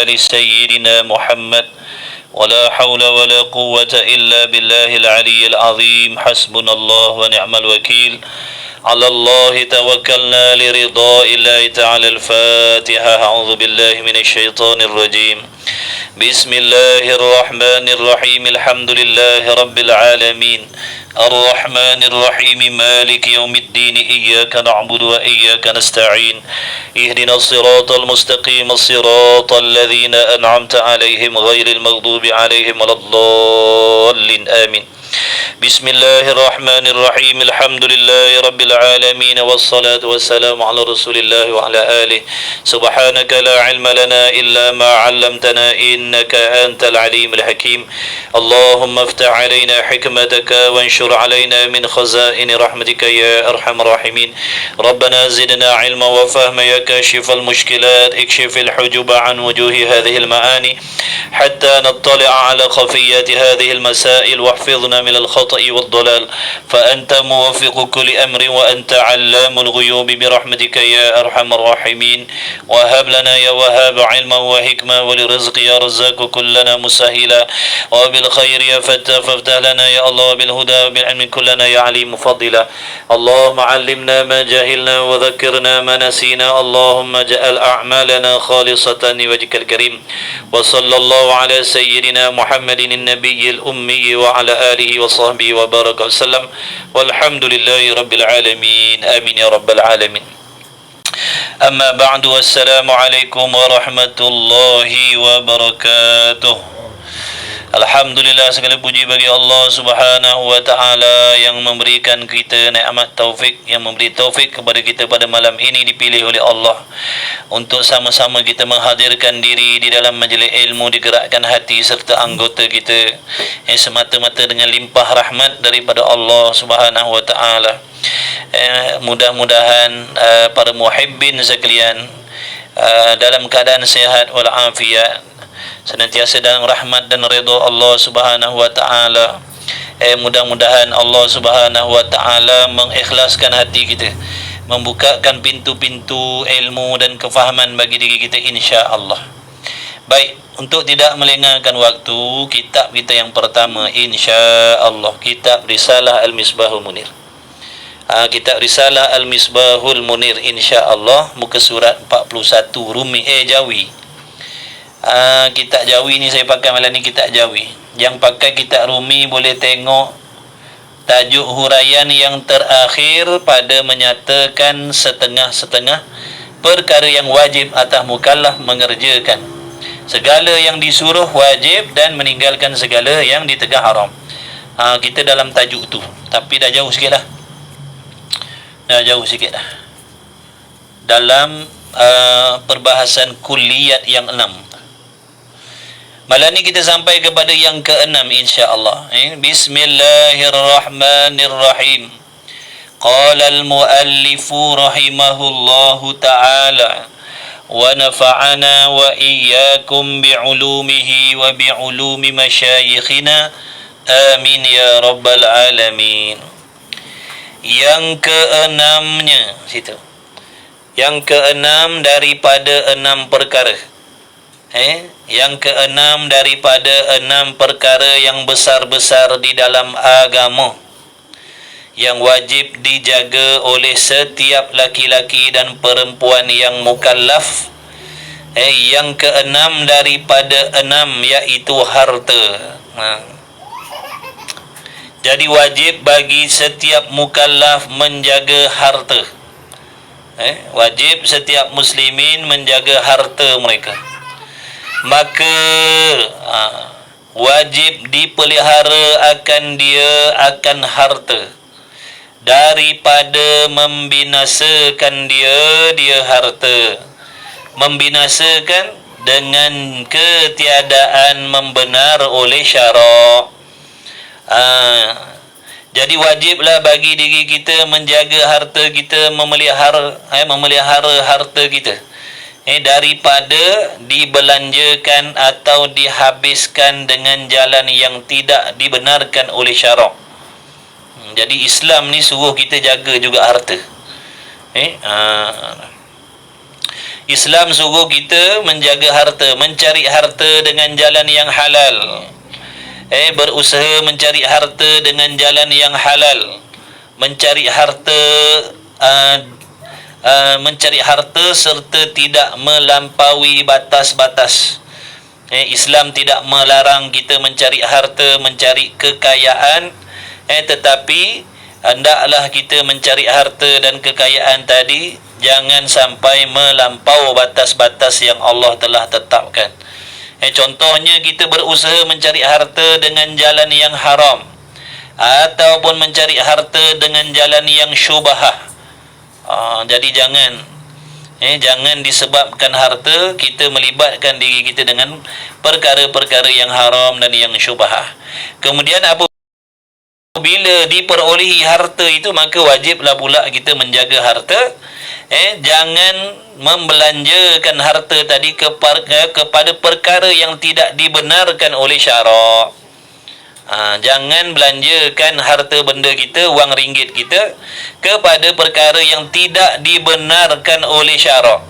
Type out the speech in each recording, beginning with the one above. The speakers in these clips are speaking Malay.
لسيدنا محمد ولا حول ولا قوة إلا بالله العلي العظيم حسبنا الله ونعم الوكيل على الله توكلنا لرضاء الله تعالى الفاتحة أعوذ بالله من الشيطان الرجيم بسم الله الرحمن الرحيم الحمد لله رب العالمين الرحمن الرحيم مالك يوم الدين إياك نعبد وإياك نستعين اهدنا الصراط المستقيم الصراط الذين أنعمت عليهم غير المغضوب عليهم ولا الضالين آمين بسم الله الرحمن الرحيم الحمد لله رب العالمين والصلاة والسلام على رسول الله وعلى آله سبحانك لا علم لنا إلا ما علمتنا إنك أنت العليم الحكيم اللهم افتح علينا حكمتك وانشر علينا من خزائن رحمتك يا أرحم الراحمين ربنا زدنا علما وفهما يا كاشف المشكلات اكشف الحجب عن وجوه هذه المعاني حتى نطلع على خفيات هذه المسائل واحفظنا من الخطأ والضلال فأنت موفق كل أمر وأنت علام الغيوب برحمتك يا أرحم الراحمين وهب لنا يا وهاب علما وحكمة ولرزق يا رزاق كلنا مسهلا وبالخير يا فتى فافتح لنا يا الله وبالهدى وبالعلم كلنا يا عليم فضلا اللهم علمنا ما جهلنا وذكرنا ما نسينا اللهم اجعل أعمالنا خالصة لوجهك الكريم وصلى الله على سيدنا محمد النبي الأمي وعلى آله وصحبه وبارك وسلم والحمد لله رب العالمين آمين يا رب العالمين أما بعد والسلام عليكم ورحمة الله وبركاته Alhamdulillah, segala puji bagi Allah Subhanahu wa taala yang memberikan kita nikmat taufik, yang memberi taufik kepada kita pada malam ini dipilih oleh Allah untuk sama-sama kita menghadirkan diri di dalam majlis ilmu, digerakkan hati serta anggota kita semata-mata dengan limpah rahmat daripada Allah Subhanahu wa taala. Mudah-mudahan para muhibbin sekalian dalam keadaan sihat wal afiat, senantiasa dalam rahmat dan redha Allah Subhanahu wa taala. Mudah-mudahan Allah Subhanahu wa taala mengikhlaskan hati kita, membukakan pintu-pintu ilmu dan kefahaman bagi diri kita insya-Allah. Baik, untuk tidak melengahkan waktu, kitab kita yang pertama insya-Allah kitab Risalah Al-Misbahul Munir. Kitab Risalah Al-Misbahul Munir insya-Allah muka surat 41 Rumi Jawi. Kitab Jawi ni saya pakai malam ni kitab Jawi. Yang pakai kitab Rumi boleh tengok tajuk huraian yang terakhir pada menyatakan setengah-setengah perkara yang wajib atas mukallaf mengerjakan. Segala yang disuruh wajib dan meninggalkan segala yang ditegah haram. Kita dalam tajuk tu, tapi dah jauh sikit dah. Dalam perbahasan kulliyat yang 6. Malam ni kita sampai kepada yang ke-6 insya-Allah. Bismillahirrahmanirrahim. Qala al-muallifu rahimahullahu ta'ala wa nafa'ana wa iyyakum bi'ulumihi wa bi'ulumi masyayikhina amin ya rabbal alamin. Yang ke-6-nya situ. Yang ke-6 daripada 6 perkara. Yang ke-6 daripada 6 perkara yang besar-besar di dalam agama yang wajib dijaga oleh setiap laki-laki dan perempuan yang mukallaf. Yang ke-6 daripada 6 iaitu harta. Jadi wajib bagi setiap mukallaf menjaga harta. Wajib setiap muslimin menjaga harta mereka. Maka wajib dipelihara akan akan harta daripada membinasakan dia harta. Membinasakan dengan ketiadaan membenar oleh syarak. Jadi wajiblah bagi diri kita menjaga harta kita, memelihara harta kita daripada dibelanjakan atau dihabiskan dengan jalan yang tidak dibenarkan oleh syarak. Jadi Islam ni suruh kita jaga juga harta. Islam suruh kita menjaga harta, mencari harta dengan jalan yang halal. Berusaha mencari harta dengan jalan yang halal. Mencari harta serta tidak melampaui batas-batas. Islam tidak melarang kita mencari harta, mencari kekayaan, tetapi hendaklah kita mencari harta dan kekayaan tadi jangan sampai melampau batas-batas yang Allah telah tetapkan. Contohnya kita berusaha mencari harta dengan jalan yang haram ataupun mencari harta dengan jalan yang syubhah. Jadi jangan disebabkan harta kita melibatkan diri kita dengan perkara-perkara yang haram dan yang syubhah. Kemudian apabila diperolehi harta itu, maka wajiblah pula kita menjaga harta. Jangan membelanjakan harta tadi kepada perkara yang tidak dibenarkan oleh syarak. Jangan belanjakan harta benda kita, wang ringgit kita, kepada perkara yang tidak dibenarkan oleh syarak.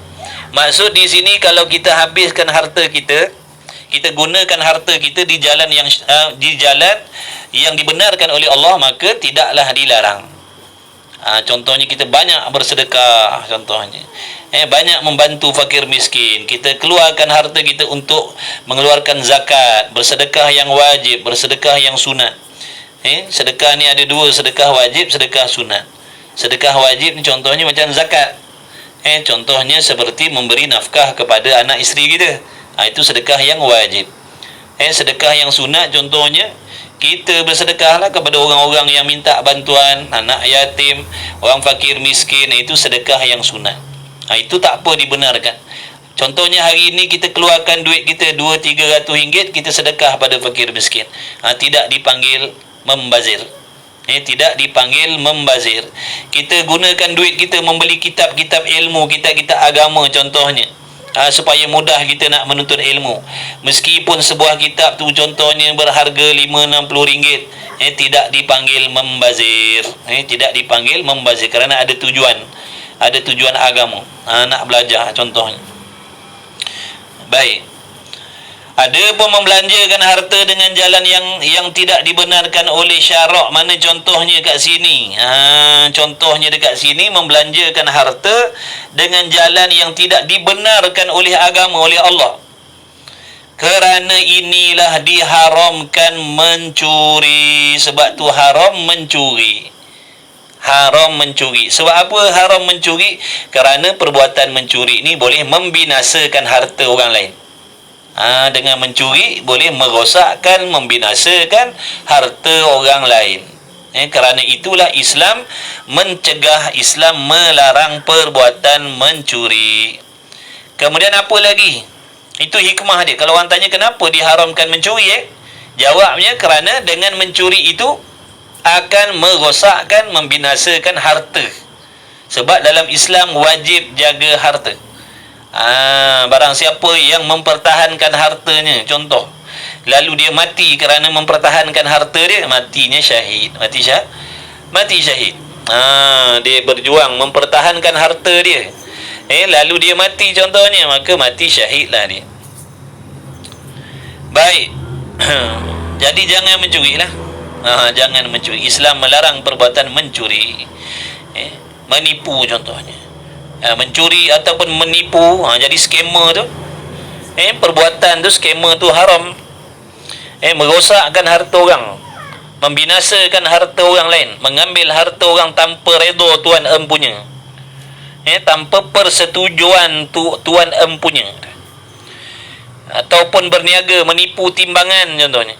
Maksud di sini, kalau kita habiskan harta kita, kita gunakan harta kita di jalan yang dibenarkan oleh Allah, maka tidaklah dilarang. Contohnya kita banyak bersedekah, contohnya banyak membantu fakir miskin, kita keluarkan harta kita untuk mengeluarkan zakat, bersedekah yang wajib, bersedekah yang sunat. Sedekah ni ada dua, sedekah wajib, sedekah sunat. Sedekah wajib ni contohnya macam zakat. Contohnya seperti memberi nafkah kepada anak isteri kita, itu sedekah yang wajib. Sedekah yang sunat contohnya kita bersedekahlah kepada orang-orang yang minta bantuan, anak yatim, orang fakir miskin, itu sedekah yang sunat. Itu tak apa, dibenarkan. Contohnya hari ini kita keluarkan duit kita 2-300 ringgit, kita sedekah pada fakir miskin. Tidak dipanggil membazir. Tidak dipanggil membazir. Kita gunakan duit kita membeli kitab-kitab ilmu, kitab-kitab agama contohnya, supaya mudah kita nak menuntut ilmu. Meskipun sebuah kitab tu contohnya berharga 5-60 ringgit, tidak dipanggil membazir. Tidak dipanggil membazir kerana ada tujuan agama, nak belajar contohnya. Baik. Ada pun membelanjakan harta dengan jalan yang tidak dibenarkan oleh syarak. Mana contohnya kat sini? Contohnya dekat sini, membelanjakan harta dengan jalan yang tidak dibenarkan oleh agama, oleh Allah. Kerana inilah diharamkan mencuri. Sebab tu haram mencuri. Haram mencuri. Sebab apa haram mencuri? Kerana perbuatan mencuri ni boleh membinasakan harta orang lain. Dengan mencuri boleh merosakkan, membinasakan harta orang lain. Kerana itulah Islam mencegah, Islam melarang perbuatan mencuri. Kemudian apa lagi? Itu hikmah dia. Kalau orang tanya kenapa diharamkan mencuri, jawabnya kerana dengan mencuri itu akan merosakkan, membinasakan harta. Sebab dalam Islam wajib jaga harta. Barang siapa yang mempertahankan hartanya, contoh, lalu dia mati kerana mempertahankan harta dia, matinya syahid. Mati syahid. Dia berjuang mempertahankan harta dia, lalu dia mati contohnya, maka mati syahid lah dia. Baik. Jadi jangan mencuri lah. Jangan mencuri. Islam melarang perbuatan mencuri. Menipu contohnya, mencuri ataupun menipu, jadi scammer tu, perbuatan tu, scammer tu haram. Merosakkan harta orang, membinasakan harta orang lain, mengambil harta orang tanpa redha tuan empunya, tanpa persetujuan tuan empunya, ataupun berniaga menipu timbangan contohnya,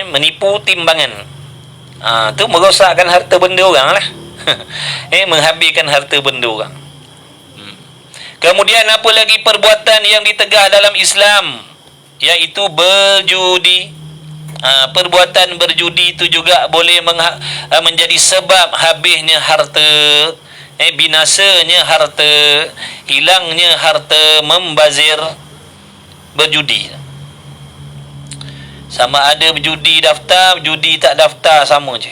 menipu timbangan, tu merosakkan harta benda orang lah. Menghabiskan harta benda orang. Kemudian apa lagi perbuatan yang ditegah dalam Islam, iaitu berjudi. Perbuatan berjudi itu juga boleh menjadi sebab habisnya harta, binasanya harta, hilangnya harta, membazir. Berjudi sama ada berjudi daftar, berjudi tak daftar, sama je.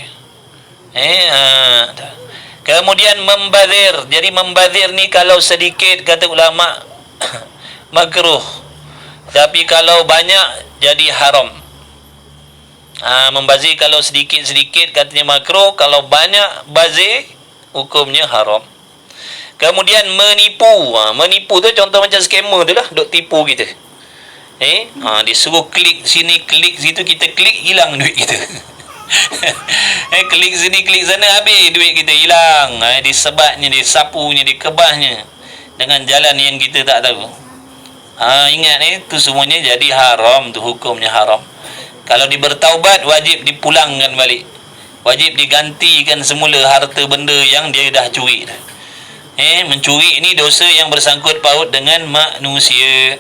Kemudian membazir. Jadi membazir ni kalau sedikit kata ulama makruh. Tapi kalau banyak jadi haram. Membazir kalau sedikit-sedikit katanya makruh, kalau banyak bazir hukumnya haram. Kemudian menipu. Menipu tu contoh macam scammer tu lah, duk tipu kita. Disuruh klik sini, klik situ, kita klik, hilang duit kita. Klik sini, klik sana, habis duit kita hilang. Disebatnya, disapunya, dikebahnya dengan jalan yang kita tak tahu. Ingat tu semuanya jadi haram, tu hukumnya haram. Kalau dibertaubat, wajib dipulangkan balik. Wajib digantikan semula harta benda yang dia dah curi dah. Mencuri ni dosa yang bersangkut paut dengan manusia.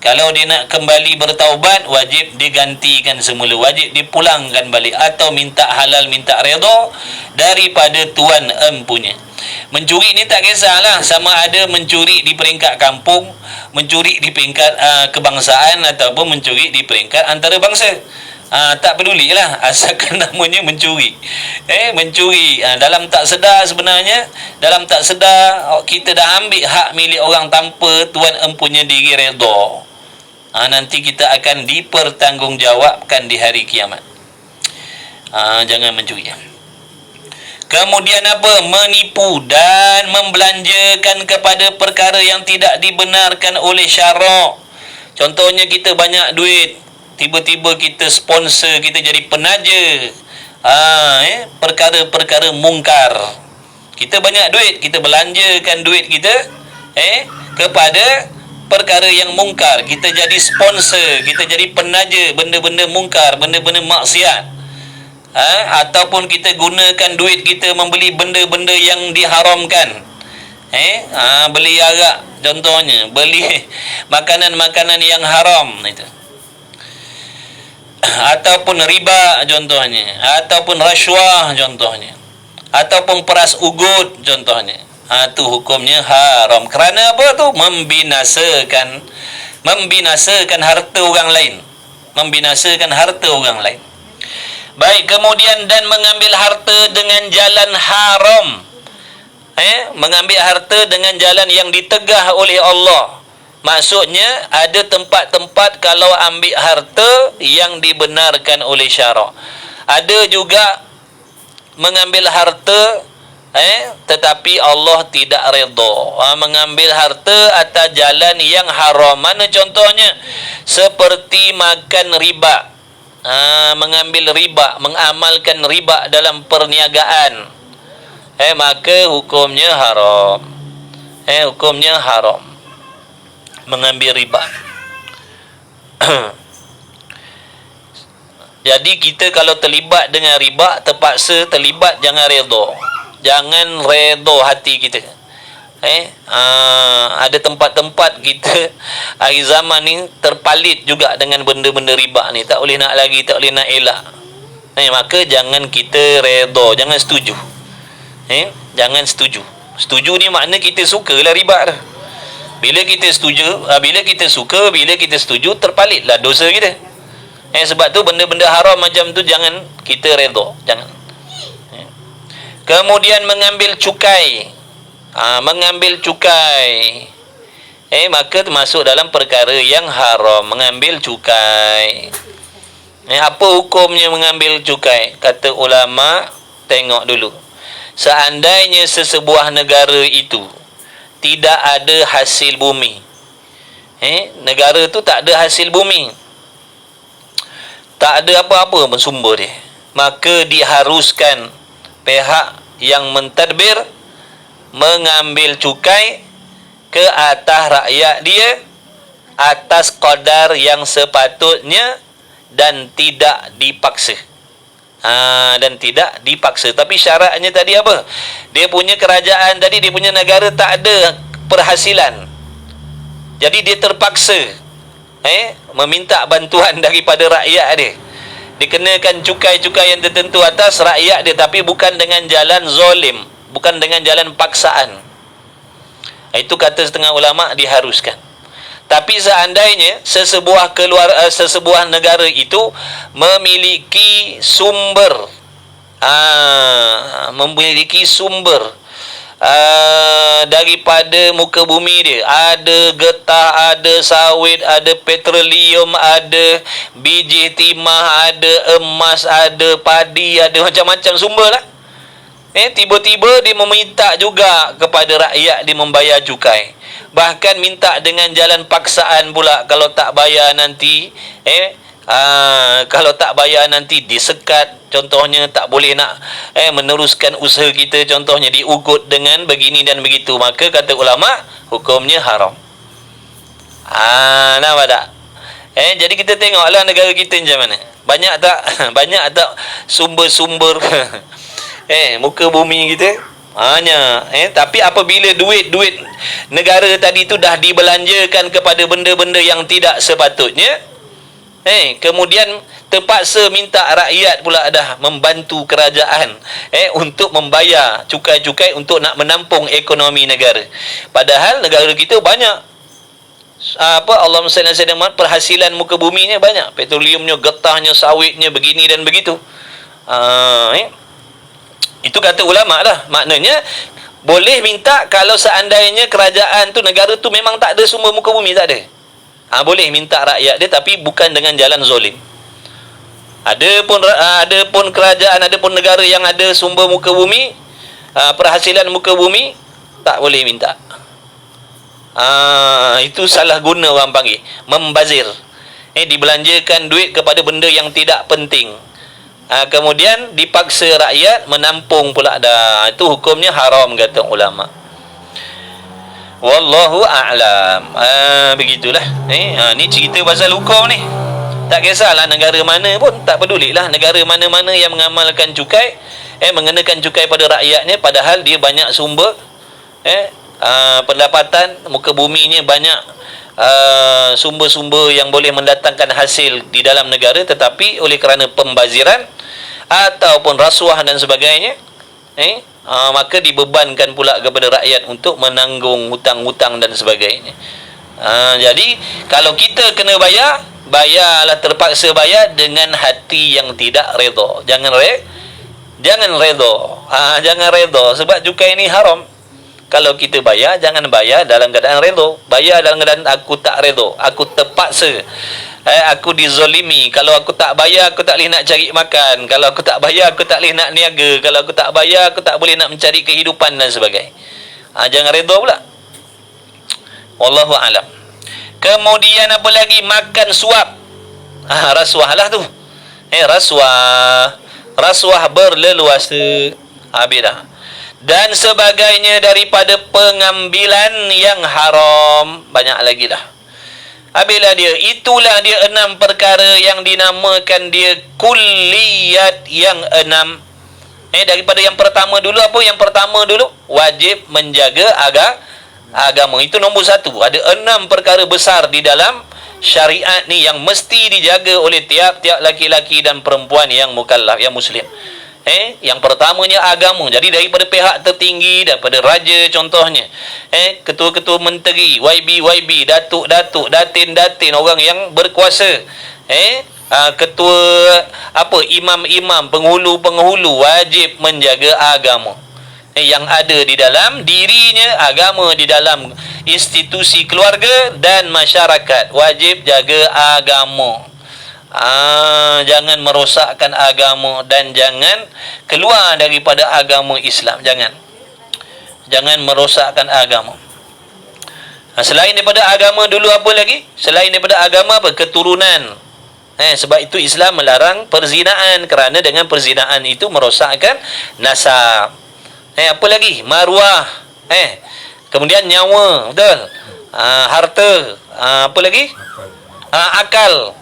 Kalau dia nak kembali bertaubat, wajib digantikan semula, wajib dipulangkan balik, atau minta halal, minta redha daripada tuan empunya. Mencuri ni tak kisahlah, sama ada mencuri di peringkat kampung, mencuri di peringkat kebangsaan, ataupun mencuri di peringkat antarabangsa. Tak pedulilah, asalkan namanya mencuri. Mencuri dalam tak sedar, sebenarnya dalam tak sedar kita dah ambil hak milik orang tanpa tuan empunya diri redha. Nanti kita akan dipertanggungjawabkan di hari kiamat. Jangan mencuri. Kemudian apa? Menipu dan membelanjakan kepada perkara yang tidak dibenarkan oleh syarak. Contohnya kita banyak duit, tiba-tiba kita sponsor, kita jadi penaja perkara-perkara mungkar. Kita banyak duit, kita belanjakan duit kita kepada perkara yang mungkar. Kita jadi sponsor, kita jadi penaja benda-benda mungkar, benda-benda maksiat. Ataupun kita gunakan duit kita membeli benda-benda yang diharamkan. Beli arak contohnya, beli makanan-makanan yang haram itu. Ataupun riba contohnya, ataupun rasuah contohnya, ataupun peras ugut contohnya. Itu hukumnya haram. Kerana apa tu? Membinasakan harta orang lain. Membinasakan harta orang lain. Baik, kemudian dan mengambil harta dengan jalan haram. Mengambil harta dengan jalan yang ditegah oleh Allah. Maksudnya ada tempat-tempat kalau ambil harta yang dibenarkan oleh syarak. Ada juga mengambil harta tetapi Allah tidak redha. Mengambil harta atas jalan yang haram. Mana contohnya? Seperti makan riba. Mengambil riba, mengamalkan riba dalam perniagaan. Maka hukumnya haram. Hukumnya haram mengambil riba. Jadi kita kalau terlibat dengan riba, terpaksa terlibat, jangan redha. Jangan redha hati kita. Ada tempat-tempat kita hari zaman ni terpalit juga dengan benda-benda riba ni. Tak boleh nak lagi, tak boleh nak elak. Maka jangan kita redha, jangan setuju. Jangan setuju. Setuju ni makna kita sukalah riba dah. Bila kita setuju, bila kita suka, bila kita setuju, terpalitlah dosa kita. Sebab tu benda-benda haram macam tu jangan kita redha, jangan. Kemudian mengambil cukai. Mengambil cukai. Maka termasuk dalam perkara yang haram, mengambil cukai. Apa hukumnya mengambil cukai? Kata ulama, tengok dulu. Seandainya sesebuah negara itu tidak ada hasil bumi, negara tu tak ada hasil bumi, tak ada apa-apa pun sumber dia, maka diharuskan pihak yang mentadbir mengambil cukai ke atas rakyat dia atas qadar yang sepatutnya dan tidak dipaksa. Dan tidak dipaksa. Tapi syaratnya tadi apa? Dia punya kerajaan tadi, dia punya negara tak ada perhasilan, jadi dia terpaksa meminta bantuan daripada rakyat dia. Dikenakan cukai-cukai yang tertentu atas rakyat dia, tapi bukan dengan jalan zalim, bukan dengan jalan paksaan. Itu kata setengah ulama diharuskan. Tapi seandainya sesebuah negara itu memiliki sumber daripada muka bumi dia. Ada getah, ada sawit, ada petroleum, ada biji timah, ada emas, ada padi, ada macam-macam sumber lah. Tiba-tiba dia meminta juga kepada rakyat dia membayar cukai. Bahkan minta dengan jalan paksaan pula, kalau tak bayar nanti kalau tak bayar nanti disekat, contohnya tak boleh nak meneruskan usaha kita, contohnya diugut dengan begini dan begitu, maka kata ulama hukumnya haram. Nampak tak? Jadi kita tengoklah negara kita macam mana. Banyak tak banyak tak sumber-sumber muka bumi kita hanya tapi apabila duit negara tadi tu dah dibelanjakan kepada benda-benda yang tidak sepatutnya, kemudian terpaksa minta rakyat pula dah membantu kerajaan untuk membayar cukai-cukai untuk nak menampung ekonomi negara. Padahal negara kita banyak Allahumma salli ala sayyidina Muhammad, perhasilan muka buminya banyak, petroleumnya, getahnya, sawitnya, begini dan begitu. Itu kata ulama lah. Maknanya boleh minta kalau seandainya kerajaan tu, negara tu memang tak ada sumber muka bumi, tak ada. Boleh minta rakyat dia, tapi bukan dengan jalan zolim. Ada pun kerajaan, ada pun negara yang ada sumber muka bumi, perhasilan muka bumi, tak boleh minta. Itu salah guna orang panggil, membazir. Dibelanjakan duit kepada benda yang tidak penting. Kemudian dipaksa rakyat menampung pula dah. Itu hukumnya haram kata ulama. Wallahu a'lam. Begitulah. Ni cerita pasal hukum ni. Tak kisahlah negara mana pun, tak pedulilah negara mana-mana yang mengamalkan cukai, mengenakan cukai pada rakyatnya, padahal dia banyak sumber pendapatan, muka buminya banyak sumber-sumber yang boleh mendatangkan hasil di dalam negara, tetapi oleh kerana pembaziran ataupun rasuah dan sebagainya, maka dibebankan pula kepada rakyat untuk menanggung hutang-hutang dan sebagainya. Jadi kalau kita kena bayarlah, terpaksa bayar dengan hati yang tidak redha. Jangan redha. Jangan redha sebab cukai ini haram. Kalau kita bayar, jangan bayar dalam keadaan redha. Bayar dalam keadaan aku tak redha, aku terpaksa, aku dizolimi. Kalau aku tak bayar, aku tak boleh nak cari makan. Kalau aku tak bayar, aku tak boleh nak niaga. Kalau aku tak bayar, aku tak boleh nak mencari kehidupan dan sebagainya. Jangan redha pula. Wallahu a'lam. Kemudian apa lagi? Makan suap. Rasuah lah tu. Rasuah berleluasa. Habis dah. Dan sebagainya daripada pengambilan yang haram. Banyak lagi dah. Habislah dia. Itulah dia 6 perkara yang dinamakan dia kulliyat yang 6. Daripada yang pertama dulu, apa yang pertama dulu? Wajib menjaga agama. Itu nombor 1. Ada 6 perkara besar di dalam syariat ni yang mesti dijaga oleh tiap-tiap laki-laki dan perempuan yang mukallaf, yang muslim. Yang pertamanya agama. Jadi daripada pihak tertinggi, daripada raja contohnya, ketua-ketua menteri, YB, datuk-datuk, datin-datin, orang yang berkuasa, ketua imam-imam, penghulu-penghulu, wajib menjaga agama yang ada di dalam dirinya, agama di dalam institusi keluarga dan masyarakat. Wajib jaga agama. Jangan merosakkan agama dan jangan keluar daripada agama Islam. Jangan merosakkan agama. Selain daripada agama dulu, apa lagi? Selain daripada agama, apa? Keturunan. Sebab itu Islam melarang perzinaan, kerana dengan perzinaan itu merosakkan nasab. Apa lagi? Maruah. Kemudian nyawa, betul? Harta. Apa lagi? Akal.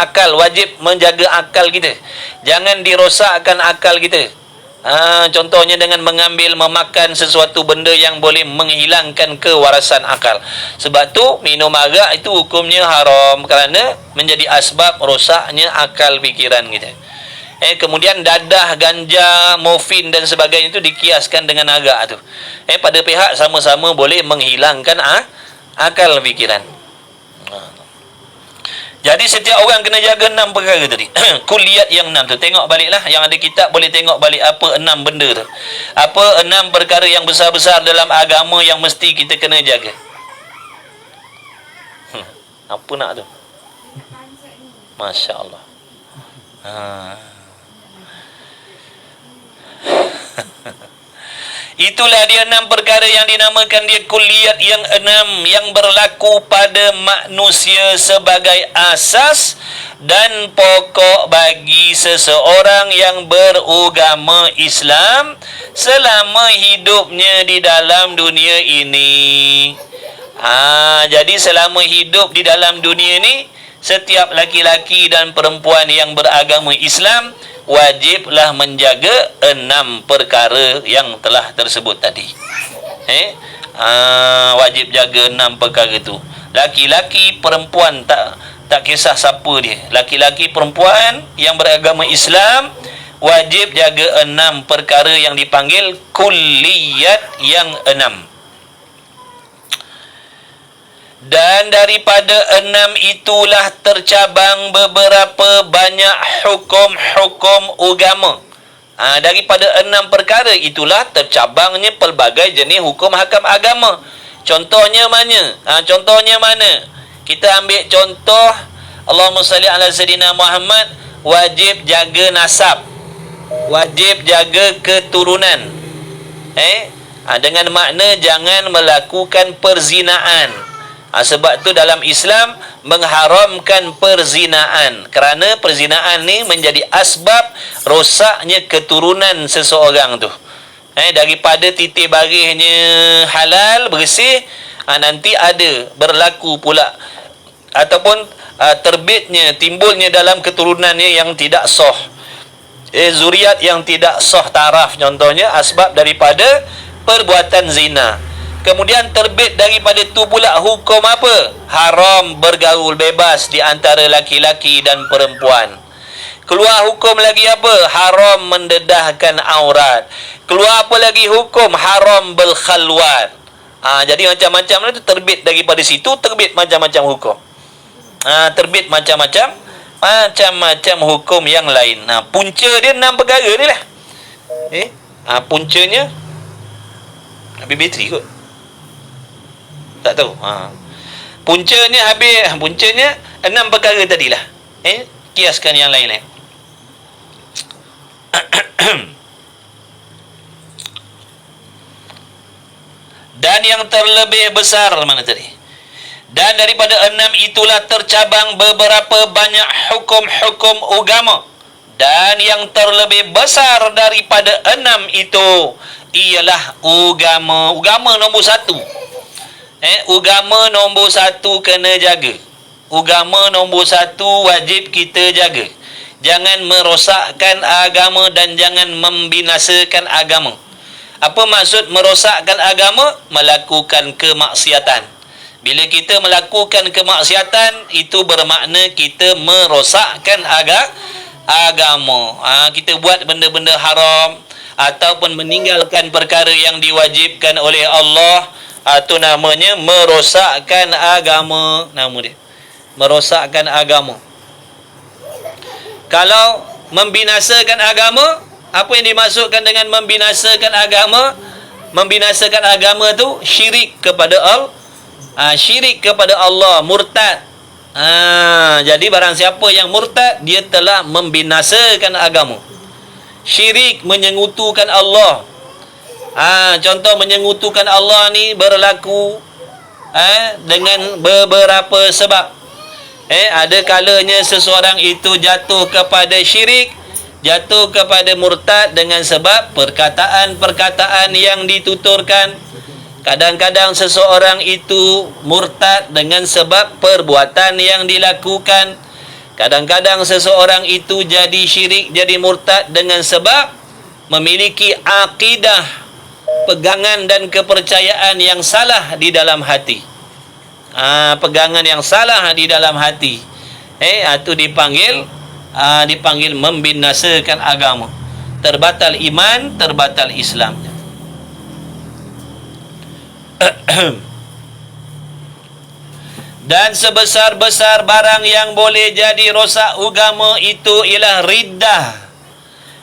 Akal, wajib menjaga akal kita. Jangan dirosakkan akal kita. Contohnya dengan mengambil, memakan sesuatu benda yang boleh menghilangkan kewarasan akal. Sebab tu minum arak itu hukumnya haram, kerana menjadi asbab rosaknya akal fikiran kita. Kemudian dadah, ganja, morfin dan sebagainya itu dikiaskan dengan arak tu. Pada pihak sama-sama boleh menghilangkan akal fikiran. Jadi setiap orang kena jaga 6 perkara tadi. Kulliyat yang 6 tu. Tengok baliklah. Yang ada kitab boleh tengok balik apa 6 benda tu. Apa 6 perkara yang besar-besar dalam agama yang mesti kita kena jaga. Apa nak tu? Masya Allah. Itulah dia 6 perkara yang dinamakan dia kulliyat yang 6 yang berlaku pada manusia sebagai asas dan pokok bagi seseorang yang beragama Islam selama hidupnya di dalam dunia ini. Jadi selama hidup di dalam dunia ini, setiap laki-laki dan perempuan yang beragama Islam wajiblah menjaga 6 perkara yang telah tersebut tadi. Wajib jaga 6 perkara tu. Laki-laki, perempuan, tak kisah siapa dia. Laki-laki, perempuan yang beragama Islam wajib jaga 6 perkara yang dipanggil kulliyat yang 6. Dan daripada 6 itulah tercabang beberapa banyak hukum-hukum agama. Daripada 6 perkara itulah tercabangnya pelbagai jenis hukum hakam agama. Contohnya mana? Contohnya mana? Kita ambil contoh, Allahumma salli ala Sayyidina Muhammad, wajib jaga nasab, wajib jaga keturunan. Dengan makna jangan melakukan perzinaan. Sebab tu dalam Islam mengharamkan perzinaan, kerana perzinaan ni menjadi asbab rosaknya keturunan seseorang tu. Daripada titik barisnya halal, bersih, nanti ada berlaku pula ataupun terbitnya, timbulnya dalam keturunannya yang tidak sah, zuriat yang tidak sah taraf, contohnya asbab daripada perbuatan zina. Kemudian terbit daripada tu pula hukum apa? Haram bergaul bebas di antara laki-laki dan perempuan. Keluar hukum lagi apa? Haram mendedahkan aurat. Keluar apa lagi hukum? Haram berkhalwat. Jadi macam-macam itu terbit daripada situ, terbit macam-macam hukum. Terbit macam-macam hukum yang lain. Punca dia 6 perkara ni lah. Puncanya habis bateri kot. Tak tahu. Puncanya 6 perkara tadilah. Kiaskan yang lain. Dan yang terlebih besar mana tadi? Dan daripada 6 itulah tercabang beberapa banyak hukum-hukum agama. Dan yang terlebih besar daripada 6 itu ialah agama. Agama nombor 1. Agama nombor 1 kena jaga. Agama nombor 1 wajib kita jaga. Jangan merosakkan agama dan jangan membinasakan agama. Apa maksud merosakkan agama? Melakukan kemaksiatan. Bila kita melakukan kemaksiatan, itu bermakna kita merosakkan agama. Kita buat benda-benda haram ataupun meninggalkan perkara yang diwajibkan oleh Allah. Itu namanya merosakkan agama. Nama dia merosakkan agama. Kalau membinasakan agama, apa yang dimaksudkan dengan membinasakan agama? Membinasakan agama tu syirik kepada Allah. Syirik kepada Allah, murtad. Jadi barang siapa yang murtad, dia telah membinasakan agama. Syirik, menyengutukan Allah. Contoh menyengutukan Allah ni berlaku dengan beberapa sebab. Ada kalanya seseorang itu jatuh kepada syirik, jatuh kepada murtad dengan sebab perkataan-perkataan yang dituturkan. Kadang-kadang seseorang itu murtad dengan sebab perbuatan yang dilakukan. Kadang-kadang seseorang itu jadi syirik, jadi murtad dengan sebab memiliki akidah, pegangan dan kepercayaan yang salah di dalam hati. Pegangan yang salah di dalam hati. Itu dipanggil membinasakan agama. Terbatal iman, terbatal Islam. Dan sebesar-besar barang yang boleh jadi rosak agama itu ialah riddah.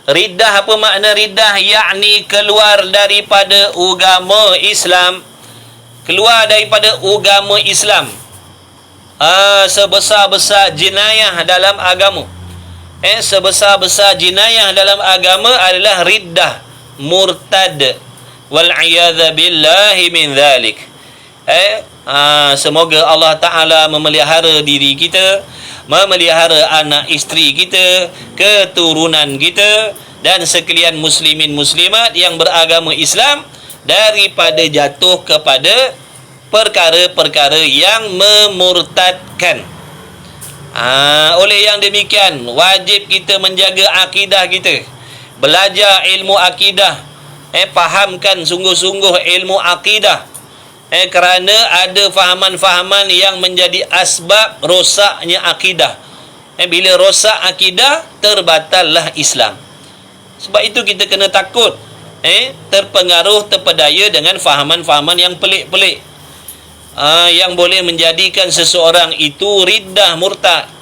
Riddah, apa makna riddah? Yakni keluar daripada agama Islam. Keluar daripada agama Islam. Sebesar-besar jenayah dalam agama. Sebesar-besar jenayah dalam agama adalah riddah, murtad. Wal'iyadha billahi min dhalik. Semoga Allah Ta'ala memelihara diri kita, memelihara anak isteri kita, keturunan kita dan sekalian muslimin muslimat yang beragama Islam daripada jatuh kepada perkara-perkara yang memurtadkan. Oleh yang demikian, wajib kita menjaga akidah kita, belajar ilmu akidah, fahamkan sungguh-sungguh ilmu akidah, kerana ada fahaman-fahaman yang menjadi asbab rosaknya akidah. Bila rosak akidah, terbatallah Islam. Sebab itu kita kena takut terpengaruh, terpedaya dengan fahaman-fahaman yang pelik-pelik, yang boleh menjadikan seseorang itu riddah, murtad.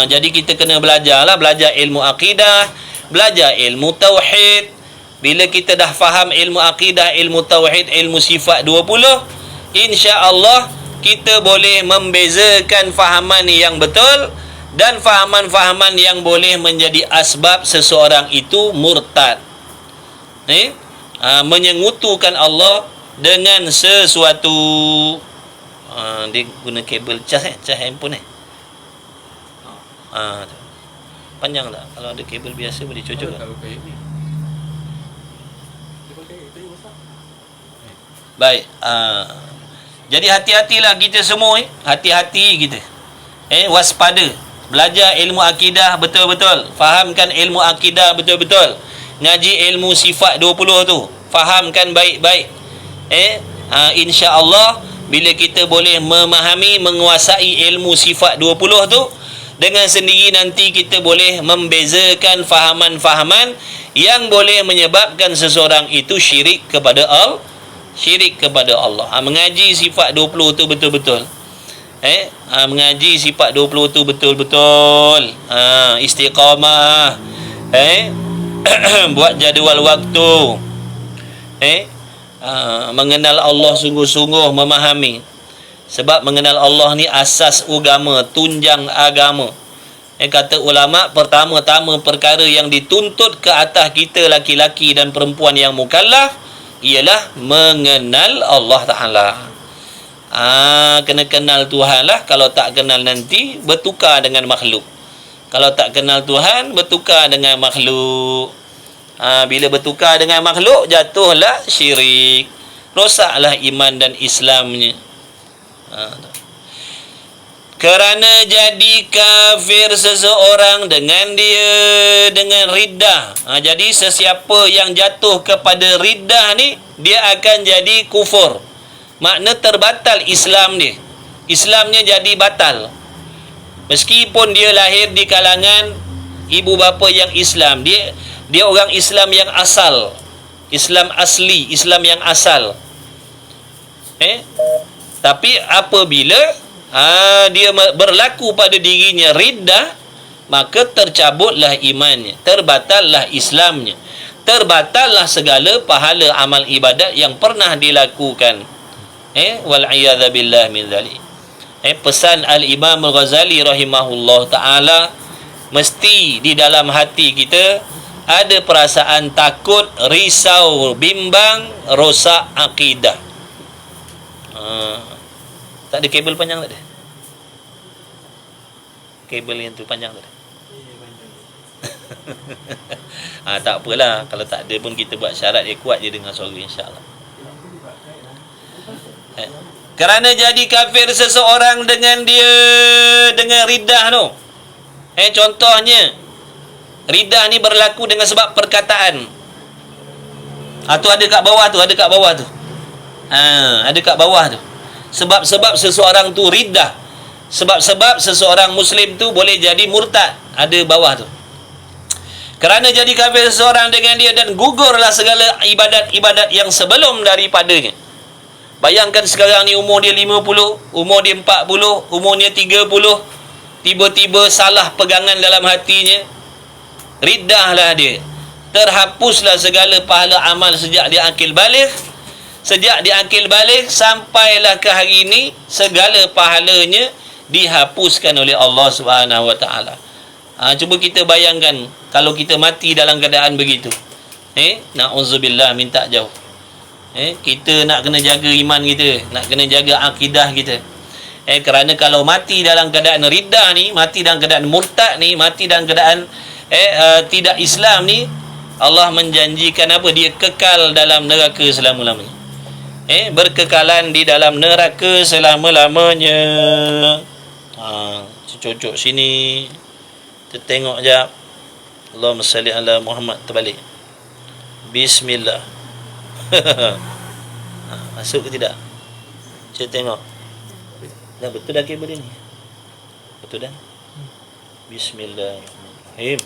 Jadi kita kena belajarlah, belajar ilmu akidah, belajar ilmu tauhid. Bila kita dah faham ilmu akidah, ilmu tauhid, ilmu sifat 20, insya-Allah kita boleh membezakan fahaman yang betul dan fahaman-fahaman yang boleh menjadi asbab seseorang itu murtad, menyengutukan Allah dengan sesuatu. Dia guna kabel cas handphone panjang tak? Kalau ada kabel biasa boleh cocok tak? Baik. Jadi hati-hatilah kita semua, hati-hati kita. Waspada. Belajar ilmu akidah betul-betul. Fahamkan ilmu akidah betul-betul. Ngaji ilmu sifat 20 tu, fahamkan baik-baik. Insya-Allah bila kita boleh memahami, menguasai ilmu sifat 20 tu, dengan sendiri nanti kita boleh membezakan fahaman-fahaman yang boleh menyebabkan seseorang itu syirik kepada Allah. Mengaji sifat 20 tu betul-betul. Mengaji sifat 20 tu betul-betul. Istiqamah. Buat jadual waktu. Mengenal Allah sungguh-sungguh, memahami. Sebab mengenal Allah ni asas agama, tunjang agama. Kata ulama, pertama-tama perkara yang dituntut ke atas kita laki-laki dan perempuan yang mukallaf ialah mengenal Allah Ta'ala. Kena kenal Tuhan lah. Kalau tak kenal nanti bertukar dengan makhluk. Kalau tak kenal Tuhan, bertukar dengan makhluk. Bila bertukar dengan makhluk, jatuhlah syirik, rosaklah iman dan Islamnya. Kerana jadi kafir seseorang dengan riddah. Jadi sesiapa yang jatuh kepada riddah ni, dia akan jadi kufur. Makna terbatal Islam dia. Islamnya jadi batal. Meskipun dia lahir di kalangan ibu bapa yang Islam, dia orang Islam yang asal, Islam asli, Islam yang asal. Tapi apabila dia berlaku pada dirinya riddah, maka tercabutlah imannya, terbatallah Islamnya, terbatallah segala pahala amal ibadat yang pernah dilakukan. Wal'iyadha billah min dhalik. Pesan Al-Imam Al-Ghazali rahimahullah ta'ala, mesti di dalam hati kita ada perasaan takut, risau, bimbang, rosak akidah. Tak ada kabel panjang tak ada? Kabel yang tu panjang tak ada? Tak apalah, kalau tak ada pun kita buat syarat dia kuat je dengan suara, insya-Allah. Kerana jadi kafir seseorang dengan riddah tu. Contohnya, riddah ni berlaku dengan sebab perkataan. Tu ada kat bawah tu, ada kat bawah tu. Ada kat bawah tu. Sebab-sebab seseorang tu riddah. Sebab-sebab seseorang Muslim tu boleh jadi murtad. Ada bawah tu. Kerana jadi kafir seseorang dengan dia dan gugurlah segala ibadat-ibadat yang sebelum daripadanya. Bayangkan sekarang ni umur dia 50, umur dia 40, umur dia 30, tiba-tiba salah pegangan dalam hatinya, riddahlah dia. Terhapuslah segala pahala amal sejak dia akil baligh. Sejak dia akil baligh sampailah ke hari ini, segala pahalanya dihapuskan oleh Allah Subhanahu Wa Taala. Cuba kita bayangkan kalau kita mati dalam keadaan begitu. Na'udzubillah, minta jauh. Kita nak kena jaga iman kita, nak kena jaga akidah kita. Kerana kalau mati dalam keadaan riddah ni, mati dalam keadaan murtad ni, mati dalam keadaan tidak Islam ni, Allah menjanjikan apa? Dia kekal dalam neraka selama-lamanya. Berkekalan di dalam neraka selama-lamanya. Cocok sini. Kita tengok jap. Allahumma salli ala Muhammad, terbalik. Bismillah. Masuk ke tidak? Saya tengok. Dah betul dah kabel ni? Betul dah? Bismillahirrahmanirrahim.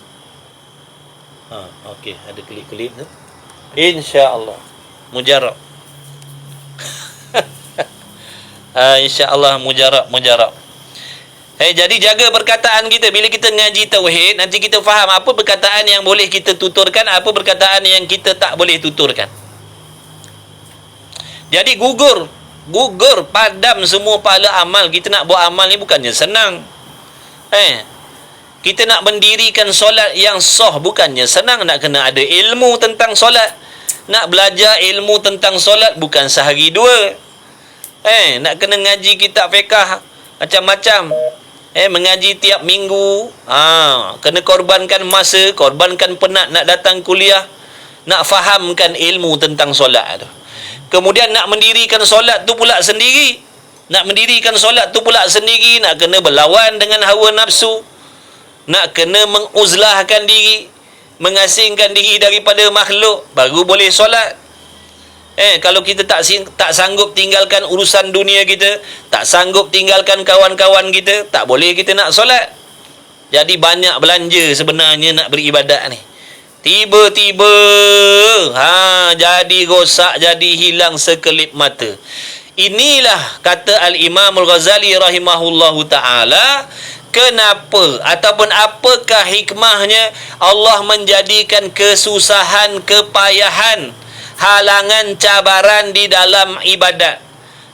Okey, ada klip-klip tu. Insya-Allah. Mujarab. Insya-Allah mujarab. Jadi jaga perkataan kita. Bila kita ngaji tauhid, nanti kita faham apa perkataan yang boleh kita tuturkan, apa perkataan yang kita tak boleh tuturkan. Jadi gugur, padam semua pahala amal. Kita nak buat amal ni bukannya senang. Kita nak mendirikan solat yang sah bukannya senang. Nak kena ada ilmu tentang solat. Nak belajar ilmu tentang solat bukan sehari dua. Nak kena ngaji kitab fiqh macam-macam. Mengaji tiap minggu. Kena korbankan masa, korbankan penat nak datang kuliah, nak fahamkan ilmu tentang solat tu. Kemudian nak mendirikan solat tu pula sendiri. Nak kena berlawan dengan hawa nafsu. Nak kena menguzlahkan diri, mengasingkan diri daripada makhluk, baru boleh solat. Kalau kita tak sanggup tinggalkan urusan dunia kita, tak sanggup tinggalkan kawan-kawan kita, tak boleh kita nak solat. Jadi banyak belanja sebenarnya nak beribadat ni. Tiba-tiba jadi rosak, jadi hilang sekelip mata. Inilah kata Al-Imam Al-Ghazali rahimahullahu ta'ala, kenapa ataupun apakah hikmahnya Allah menjadikan kesusahan, kepayahan, halangan, cabaran di dalam ibadat,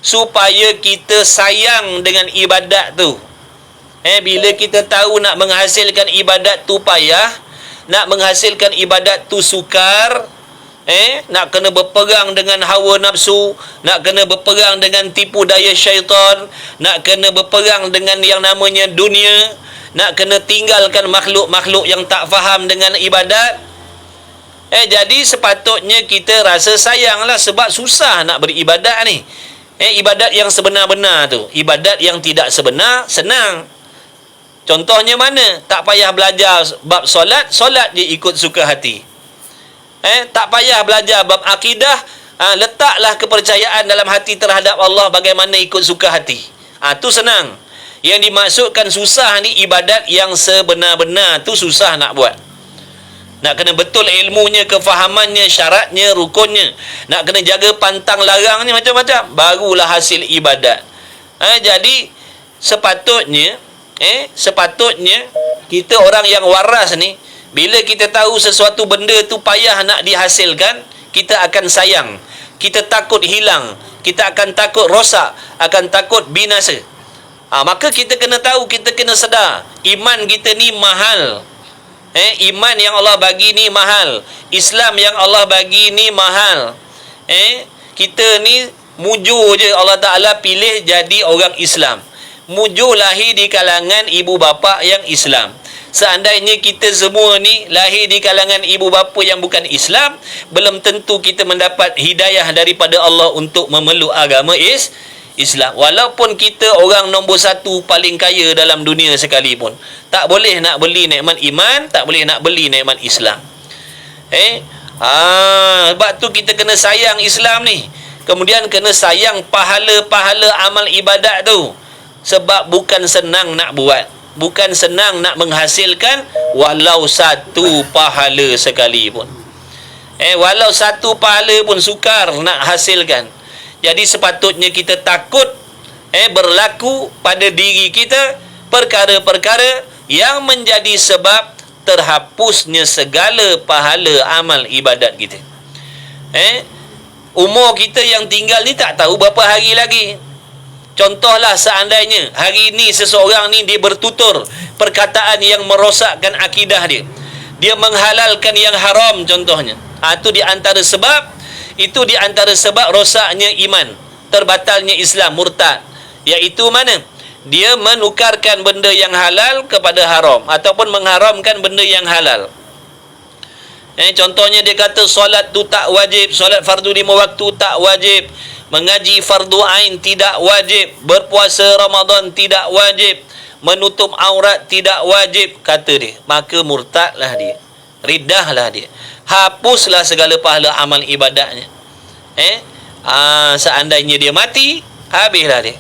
supaya kita sayang dengan ibadat tu. Bila kita tahu nak menghasilkan ibadat tu payah, nak menghasilkan ibadat tu sukar, nak kena berperang dengan hawa nafsu, nak kena berperang dengan tipu daya syaitan, nak kena berperang dengan yang namanya dunia, nak kena tinggalkan makhluk-makhluk yang tak faham dengan ibadat. Jadi sepatutnya kita rasa sayanglah, sebab susah nak beribadat ni. Ibadat yang sebenar-benar tu. Ibadat yang tidak sebenar, senang. Contohnya mana? Tak payah belajar bab solat, solat je ikut suka hati. Tak payah belajar bab akidah, letaklah kepercayaan dalam hati terhadap Allah bagaimana ikut suka hati. Tu senang. Yang dimaksudkan susah ni, ibadat yang sebenar-benar tu susah nak buat. Nak kena betul ilmunya, kefahamannya, syaratnya, rukunnya. Nak kena jaga pantang larangnya, macam-macam. Barulah hasil ibadat. Jadi sepatutnya kita orang yang waras ni, bila kita tahu sesuatu benda tu payah nak dihasilkan, kita akan sayang, kita takut hilang, kita akan takut rosak, akan takut binasa. Maka kita kena tahu, kita kena sedar, iman kita ni mahal. Iman yang Allah bagi ni mahal. Islam yang Allah bagi ni mahal. Kita ni mujur je Allah Ta'ala pilih jadi orang Islam. Mujur lahir di kalangan ibu bapa yang Islam. Seandainya kita semua ni lahir di kalangan ibu bapa yang bukan Islam, belum tentu kita mendapat hidayah daripada Allah untuk memeluk agama Islam. Walaupun kita orang nombor satu paling kaya dalam dunia sekalipun, tak boleh nak beli nikmat iman, tak boleh nak beli nikmat Islam. Sebab tu kita kena sayang Islam ni. Kemudian kena sayang pahala-pahala amal ibadat tu. Sebab bukan senang nak buat, bukan senang nak menghasilkan walau satu pahala sekalipun. Walau satu pahala pun sukar nak hasilkan. Jadi sepatutnya kita takut berlaku pada diri kita perkara-perkara yang menjadi sebab terhapusnya segala pahala amal ibadat kita. Umur kita yang tinggal ni tak tahu berapa hari lagi. Contohlah seandainya hari ni seseorang ni dia bertutur perkataan yang merosakkan akidah dia. Dia menghalalkan yang haram contohnya. Itu di antara sebab rosaknya iman, terbatalnya Islam, murtad. Iaitu mana? Dia menukarkan benda yang halal kepada haram ataupun mengharamkan benda yang halal. Contohnya dia kata solat tu tak wajib, solat fardu 5 waktu tak wajib, mengaji fardu ain tidak wajib, berpuasa Ramadan tidak wajib, menutup aurat tidak wajib, kata dia. Maka murtadlah dia, riddahlah dia, hapuslah segala pahala amal ibadatnya. Seandainya dia mati, habislah dia.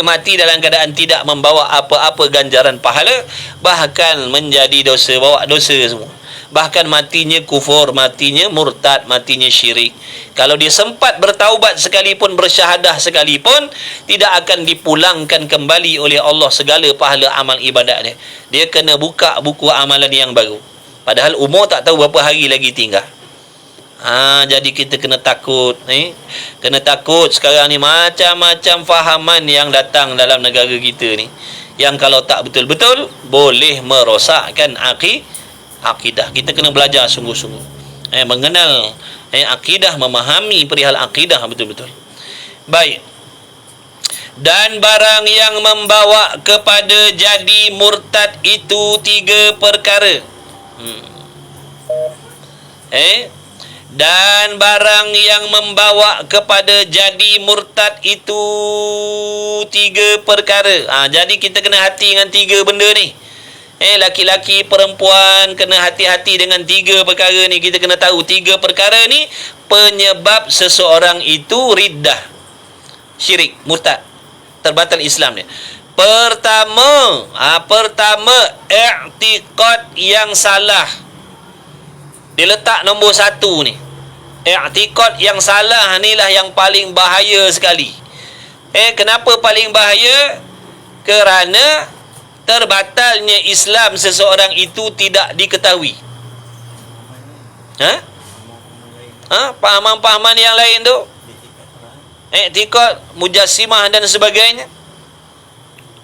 Mati dalam keadaan tidak membawa apa-apa ganjaran pahala, bahkan menjadi dosa, bawa dosa semua. Bahkan matinya kufur, matinya murtad, matinya syirik. Kalau dia sempat bertaubat sekalipun, bersyahadah sekalipun, tidak akan dipulangkan kembali oleh Allah segala pahala amal ibadat dia. Dia kena buka buku amalan yang baru. Padahal umur tak tahu berapa hari lagi tinggal. Jadi kita kena takut. Kena takut sekarang ni macam-macam fahaman yang datang dalam negara kita ni, yang kalau tak betul-betul boleh merosakkan akidah. Kita kena belajar sungguh-sungguh mengenal akidah, memahami perihal akidah betul-betul. Baik. Dan barang yang membawa kepada jadi murtad itu 3 perkara. Dan barang yang membawa kepada jadi murtad itu 3 perkara. Jadi kita kena hati dengan 3 benda ni. Laki-laki, perempuan kena hati-hati dengan 3 perkara ni. Kita kena tahu 3 perkara ni penyebab seseorang itu riddah, syirik, murtad, terbatal Islam dia. Pertama, i'tiqad yang salah. Diletak nombor 1 ni. I'tiqad yang salah ni lah yang paling bahaya sekali. Kenapa paling bahaya? Kerana terbatalnya Islam seseorang itu tidak diketahui. Pahaman-pahaman yang lain tu, i'tiqad, mujassimah dan sebagainya.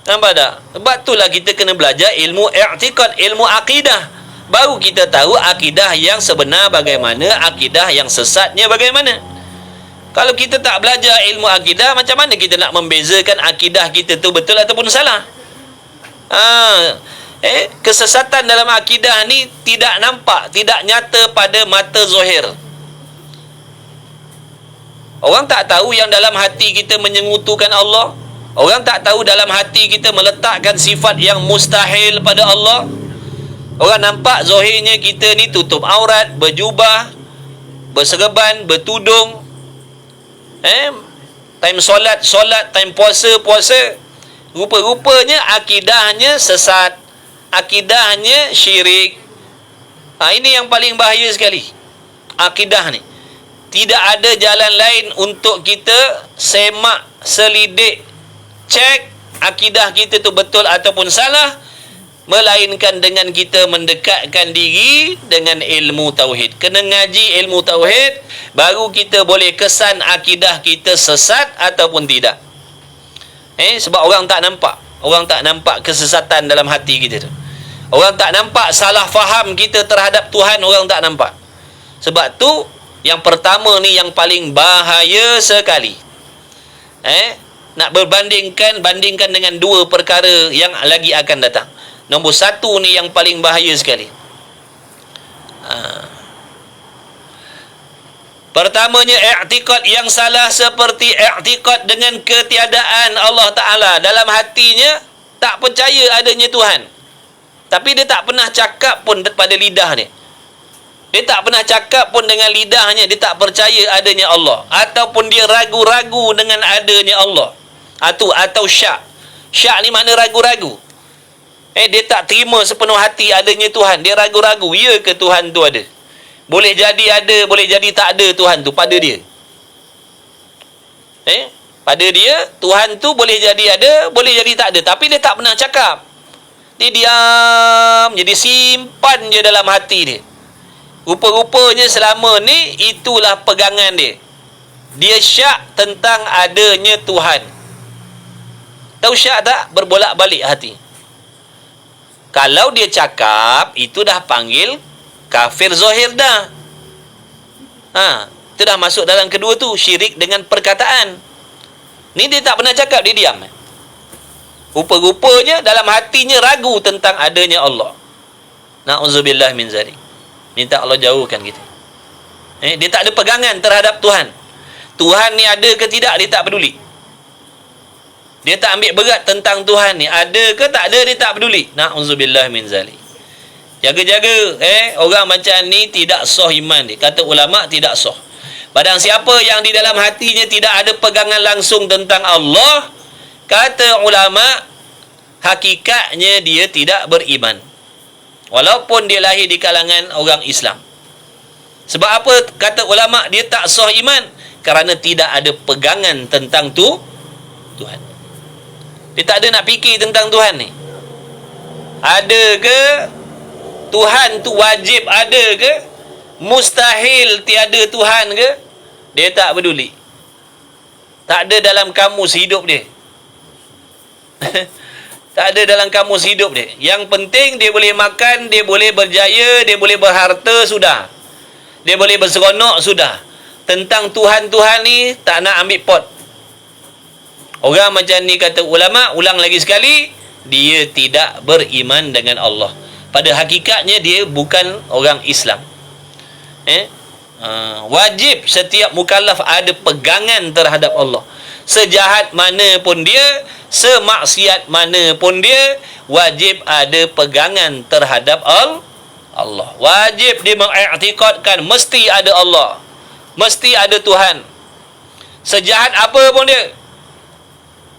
Nampak tak? Sebab itulah kita kena belajar ilmu i'tiqad, ilmu akidah. Baru kita tahu akidah yang sebenar bagaimana, akidah yang sesatnya bagaimana. Kalau kita tak belajar ilmu akidah, macam mana kita nak membezakan akidah kita tu betul ataupun salah? Kesesatan dalam akidah ni tidak nampak, tidak nyata pada mata zahir. Orang tak tahu yang dalam hati kita menyengutukan Allah. Orang tak tahu dalam hati kita meletakkan sifat yang mustahil pada Allah. Orang nampak zahirnya kita ni tutup aurat, berjubah, berserban, bertudung. Time solat, time puasa. Rupa-rupanya akidahnya sesat, akidahnya syirik. Ini yang paling bahaya sekali. Akidah ni tidak ada jalan lain untuk kita semak, selidik, cek akidah kita tu betul ataupun salah, melainkan dengan kita mendekatkan diri dengan ilmu tauhid. Kena ngaji ilmu tauhid, baru kita boleh kesan akidah kita sesat ataupun tidak. Sebab orang tak nampak. Orang tak nampak kesesatan dalam hati kita tu. Orang tak nampak salah faham kita terhadap Tuhan, orang tak nampak. Sebab tu yang pertama ni yang paling bahaya sekali. Nak bandingkan dengan 2 perkara yang lagi akan datang. Nombor 1 ni yang paling bahaya sekali. Pertamanya, i'tiqad yang salah seperti i'tiqad dengan ketiadaan Allah Ta'ala. Dalam hatinya tak percaya adanya Tuhan, tapi dia tak pernah cakap pun pada lidah dia. Dia tak pernah cakap pun dengan lidahnya, dia tak percaya adanya Allah, ataupun dia ragu-ragu dengan adanya Allah. Atau syak. Syak ni mana ragu-ragu. Dia tak terima sepenuh hati adanya Tuhan. Dia ragu-ragu, ya ke Tuhan tu ada? Boleh jadi ada, boleh jadi tak ada Tuhan tu pada dia. Pada dia, Tuhan tu boleh jadi ada, boleh jadi tak ada. Tapi dia tak pernah cakap. Dia diam, jadi simpan je dalam hati dia. Rupa-rupanya selama ni, itulah pegangan dia. Dia syak tentang adanya Tuhan. Tahu syak tak? Berbolak-balik hati. Kalau dia cakap, itu dah panggil kafir zahir dah. Itu dah masuk dalam kedua tu, syirik dengan perkataan. Ni dia tak pernah cakap, dia diam. Rupa-rupanya dalam hatinya ragu tentang adanya Allah. Na'udzubillah min zalik. Minta Allah jauhkan kita. Dia tak ada pegangan terhadap Tuhan. Tuhan ni ada ke tidak, dia tak peduli. Dia tak ambil berat tentang Tuhan ni. Ada ke tak ada, dia tak peduli. Na'udzubillah min zalik. Jaga-jaga. Orang macam ni tidak sah iman dia. Kata ulama, tidak sah. Barang siapa yang di dalam hatinya tidak ada pegangan langsung tentang Allah, kata ulama, hakikatnya dia tidak beriman. Walaupun dia lahir di kalangan orang Islam. Sebab apa kata ulama dia tak sah iman? Kerana tidak ada pegangan tentang Tuhan. Dia tak ada nak fikir tentang Tuhan ni. Ada ke Tuhan tu wajib ada ke? Mustahil tiada Tuhan ke? Dia tak peduli. Tak ada dalam kamus hidup dia. Tak ada dalam kamus hidup dia. Yang penting dia boleh makan, dia boleh berjaya, dia boleh berharta, sudah. Dia boleh berseronok, sudah. Tentang Tuhan-Tuhan ni tak nak ambil pot. Orang macam ni kata ulama, ulang lagi sekali, dia tidak beriman dengan Allah. Pada hakikatnya dia bukan orang Islam. Wajib setiap mukallaf ada pegangan terhadap Allah. Sejahat mana pun dia, semaksiat mana pun dia, wajib ada pegangan terhadap Allah. Wajib dia mengiktikadkan mesti ada Allah, mesti ada Tuhan. Sejahat apa pun dia,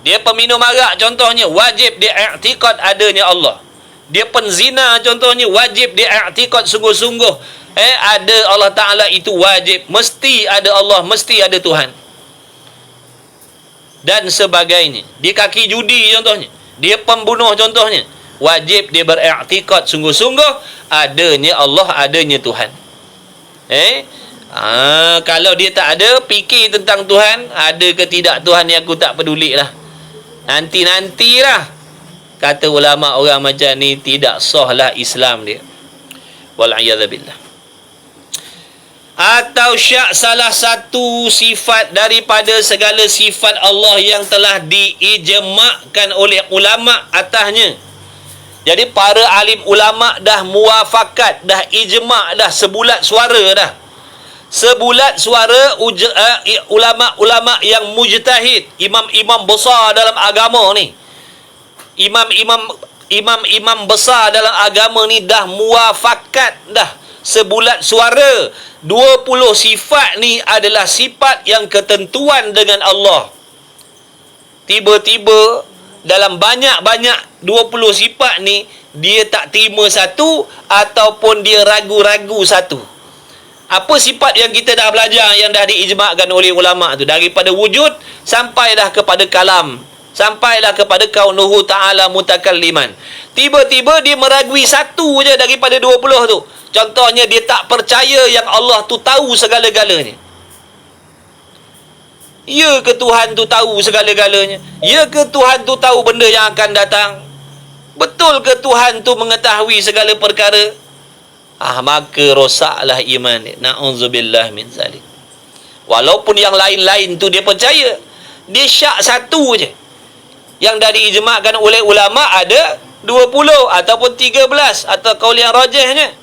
dia peminum arak contohnya, wajib dia iktikad adanya Allah. Dia penzina contohnya, wajib dia iktikad sungguh-sungguh ada Allah Ta'ala, itu wajib. Mesti ada Allah, mesti ada Tuhan. Dan sebagainya. Dia kaki judi contohnya, dia pembunuh contohnya, wajib dia beriktikad sungguh-sungguh adanya Allah, adanya Tuhan. Kalau dia tak ada fikir tentang Tuhan, ada ke tidak Tuhan ni aku tak pedulilah. Nanti-nantilah. Kata ulama, orang macam ni tidak sahlah Islam dia. Wal'iyadzabillah. Atau syak salah satu sifat daripada segala sifat Allah yang telah diijma'kan oleh ulama atasnya. Jadi para alim ulama dah muafakat, dah ijma', dah sebulat suara dah. Sebulat suara ulama-ulama yang mujtahid, imam-imam besar dalam agama ni. Imam-imam besar dalam agama ni dah muafakat dah sebulat suara 20 sifat ni adalah sifat yang ketentuan dengan Allah. Tiba-tiba dalam banyak-banyak 20 sifat ni dia tak terima satu ataupun dia ragu-ragu satu. Apa sifat yang kita dah belajar, yang dah diijma'kan oleh ulama tu, daripada wujud sampailah kepada kalam, sampailah kepada kaunuhu ta'ala mutakalliman. Tiba-tiba dia meragui satu je daripada 20 tu. Contohnya dia tak percaya yang Allah tu tahu segala-galanya. Ya ke Tuhan tu tahu segala-galanya? Ya ke Tuhan tu tahu benda yang akan datang? Betul ke Tuhan tu mengetahui segala perkara? Maka rosaklah iman dia. Na'udzubillah min zalik. Walaupun yang lain-lain tu dia percaya, dia syak satu je. Yang dah diijma'kan oleh ulama ada 20 ataupun 13 atau kaul yang rajihnya.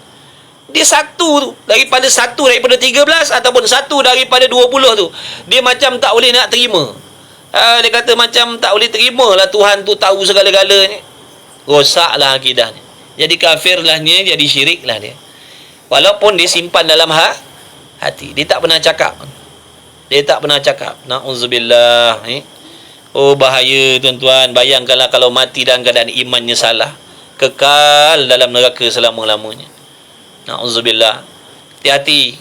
Dia satu tu, daripada 13 ataupun satu daripada 20 tu, dia macam tak boleh nak terima. Dia kata macam tak boleh terima lah Tuhan tu tahu segala-galanya. Rosaklah akidahnya. Jadi kafirlah dia, jadi syiriklah dia. Walaupun dia simpan dalam hati, dia tak pernah cakap. Dia tak pernah cakap. Na'udzubillah. Oh bahaya tuan-tuan. Bayangkanlah kalau mati dalam keadaan imannya salah, kekal dalam neraka selama-lamanya. Na'udzubillah. Hati-hati.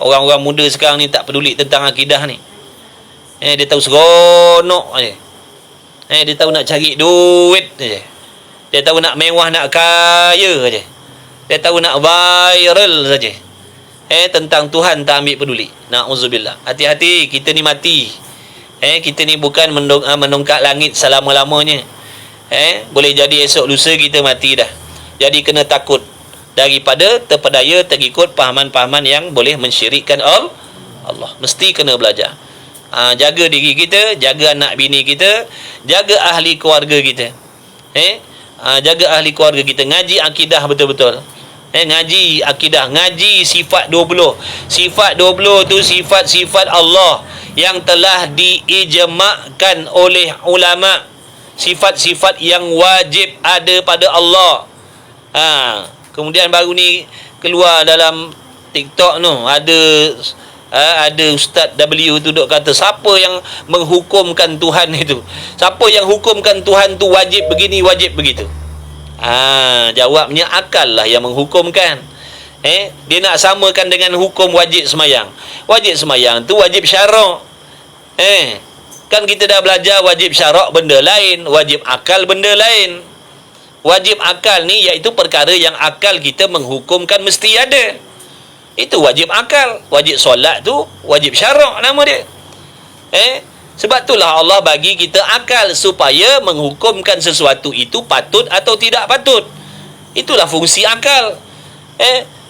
Orang-orang muda sekarang ni tak peduli tentang akidah ni. Dia tahu seronok aje. Dia tahu nak cari duit aje. Dia tahu nak mewah, nak kaya aje. Dia tahu nak viral saja. Tentang Tuhan tak ambil peduli. Na'udzubillah. Hati-hati, kita ni mati. Kita ni bukan menongkak langit selama-lamanya. Boleh jadi esok lusa kita mati dah. Jadi kena takut daripada terpedaya terikut pahaman-pahaman yang boleh mensyirikkan Allah. Mesti kena belajar. Jaga diri kita, jaga anak bini kita, jaga ahli keluarga kita. Jaga ahli keluarga kita. Ngaji akidah betul-betul. Ngaji akidah, ngaji sifat 20. Sifat 20 tu sifat-sifat Allah yang telah diijma'kan oleh ulama. Sifat-sifat yang wajib ada pada Allah. Kemudian baru ni keluar dalam TikTok tu ada Ustaz W tu duk kata, siapa yang menghukumkan Tuhan itu? Siapa yang hukumkan Tuhan tu wajib begini, wajib begitu? Jawabnya akal lah yang menghukumkan. Dia nak samakan dengan hukum wajib semayang. Wajib semayang tu wajib syarak. Kan kita dah belajar wajib syarak benda lain, wajib akal benda lain. Wajib akal ni iaitu perkara yang akal kita menghukumkan mesti ada. Itu wajib akal. Wajib solat tu wajib syarak nama dia. Sebab itulah Allah bagi kita akal supaya menghukumkan sesuatu itu patut atau tidak patut. Itulah fungsi akal.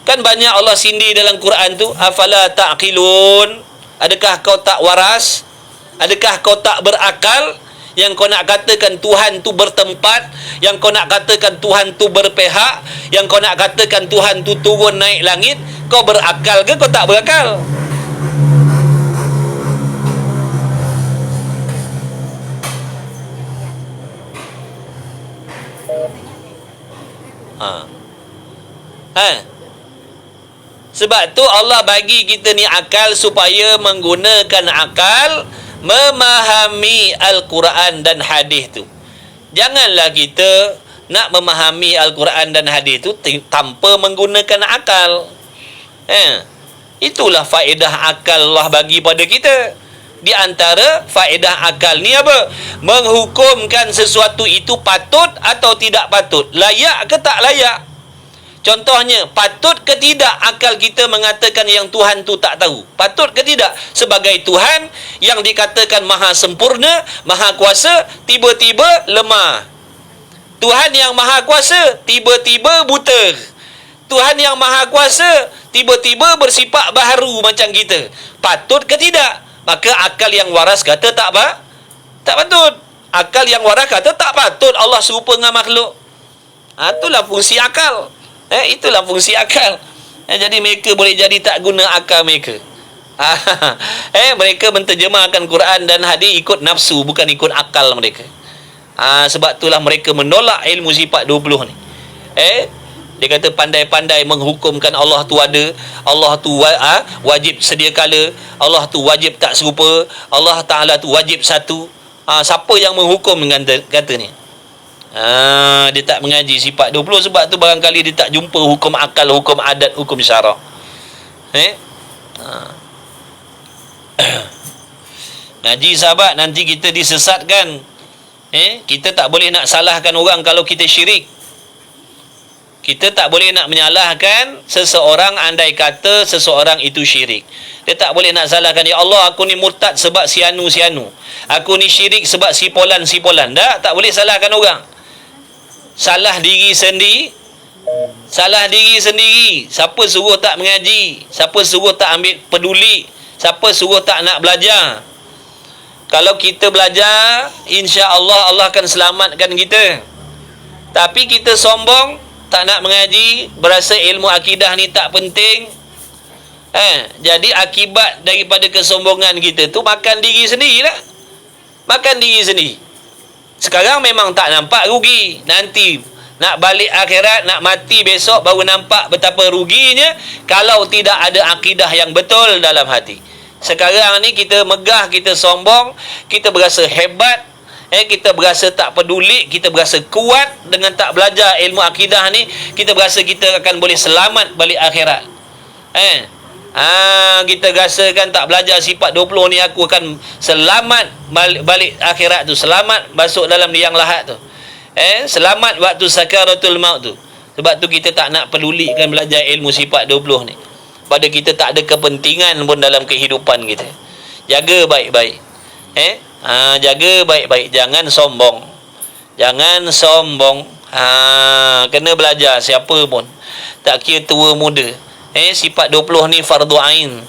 Kan banyak Allah sindir dalam Quran tu, afala ta'qilun? Adakah kau tak waras? Adakah kau tak berakal? Yang kau nak katakan Tuhan tu bertempat, yang kau nak katakan Tuhan tu berpihak, yang kau nak katakan Tuhan tu turun naik langit, kau berakal ke kau tak berakal? Sebab tu Allah bagi kita ni akal supaya menggunakan akal memahami Al-Quran dan hadis tu. Janganlah kita nak memahami Al-Quran dan hadis tu tanpa menggunakan akal. Itulah faedah akal Allah bagi pada kita. Di antara faedah akal ni apa? Menghukumkan sesuatu itu patut atau tidak patut, layak ke tak layak. Contohnya, patut ke tidak akal kita mengatakan yang Tuhan tu tak tahu? Patut ke tidak? Sebagai Tuhan yang dikatakan maha sempurna, maha kuasa, tiba-tiba lemah. Tuhan yang maha kuasa, tiba-tiba buta. Tuhan yang maha kuasa, tiba-tiba bersifat baharu macam kita. Patut ke tidak? Maka akal yang waras kata tak apa? Tak patut. Akal yang waras kata tak patut Allah serupa dengan makhluk. Itulah fungsi akal. Itulah fungsi akal. Jadi mereka boleh jadi tak guna akal mereka. Mereka menterjemahkan Quran dan hadis ikut nafsu, bukan ikut akal mereka. Sebab itulah mereka menolak ilmu sifat 20 ni. Dia kata pandai-pandai menghukumkan Allah tu ada, Allah tu wajib sedia kala, Allah tu wajib tak serupa, Allah Ta'ala tu wajib satu. Siapa yang menghukum dengan kata ni? Dia tak mengaji sifat 20. Sebab tu barangkali dia tak jumpa hukum akal, hukum adat, hukum syarak. Ngaji sahabat, nanti kita disesatkan. Kita tak boleh nak salahkan orang kalau kita syirik. Kita tak boleh nak menyalahkan seseorang andai kata seseorang itu syirik. Dia tak boleh nak salahkan, ya Allah aku ni murtad sebab si anu. Aku ni syirik sebab si polan. Tak boleh salahkan orang. Salah diri sendiri. Siapa suruh tak mengaji? Siapa suruh tak ambil peduli? Siapa suruh tak nak belajar? Kalau kita belajar, insya-Allah Allah akan selamatkan kita. Tapi kita sombong, tak nak mengaji, berasa ilmu akidah ni tak penting. Jadi akibat daripada kesombongan kita tu makan diri sendirilah. Makan diri sendiri. Sekarang memang tak nampak rugi. Nanti nak balik akhirat, nak mati besok baru nampak betapa ruginya kalau tidak ada akidah yang betul dalam hati. Sekarang ni kita megah, kita sombong, kita berasa hebat, kita berasa tak peduli, kita berasa kuat dengan tak belajar ilmu akidah ni, kita berasa kita akan boleh selamat balik akhirat. Kita rasakan tak belajar sifat 20 ni aku akan selamat balik akhirat tu, selamat masuk dalam liang lahat tu, selamat waktu sakaratul maut tu. Sebab tu kita tak nak pedulikan belajar ilmu sifat 20 ni. Pada kita tak ada kepentingan pun dalam kehidupan kita. Jaga baik-baik. Jaga baik-baik, jangan sombong. Jangan sombong. Kena belajar siapa pun. Tak kira tua muda. Sifat 20 ni fardu ain.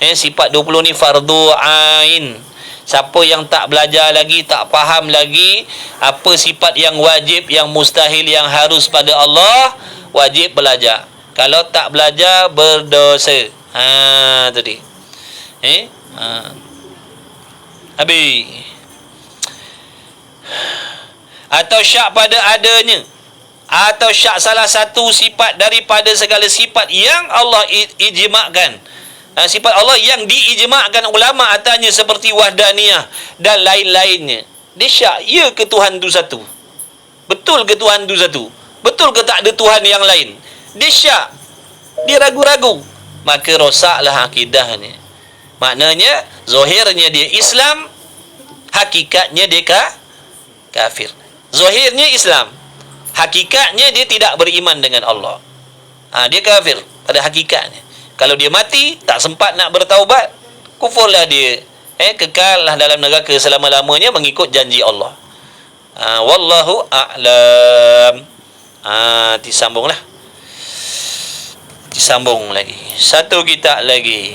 Sifat 20 ni fardu ain. Siapa yang tak belajar lagi, tak faham lagi apa sifat yang wajib, yang mustahil, yang harus pada Allah, wajib belajar. Kalau tak belajar, berdosa. Tu dia. Habis. Atau syak pada adanya, atau syak salah satu sifat daripada segala sifat yang Allah ijma'kan. Sifat Allah yang diijma'kan ulama atasnya seperti wahdaniyah dan lain-lainnya. Dia syak, ya ke Tuhan tu satu? Betul ke Tuhan tu satu? Betul ke tak ada Tuhan yang lain? Dia syak, dia ragu-ragu, maka rosaklah akidahnya. Maknanya zahirnya dia Islam, hakikatnya dia kafir. Zahirnya Islam, hakikatnya dia tidak beriman dengan Allah. Dia kafir pada hakikatnya. Kalau dia mati, tak sempat nak bertaubat, kufurlah dia. Kekallah dalam neraka selama-lamanya mengikut janji Allah. Wallahu a'lam. Disambunglah. Disambung lagi. Satu kitab lagi.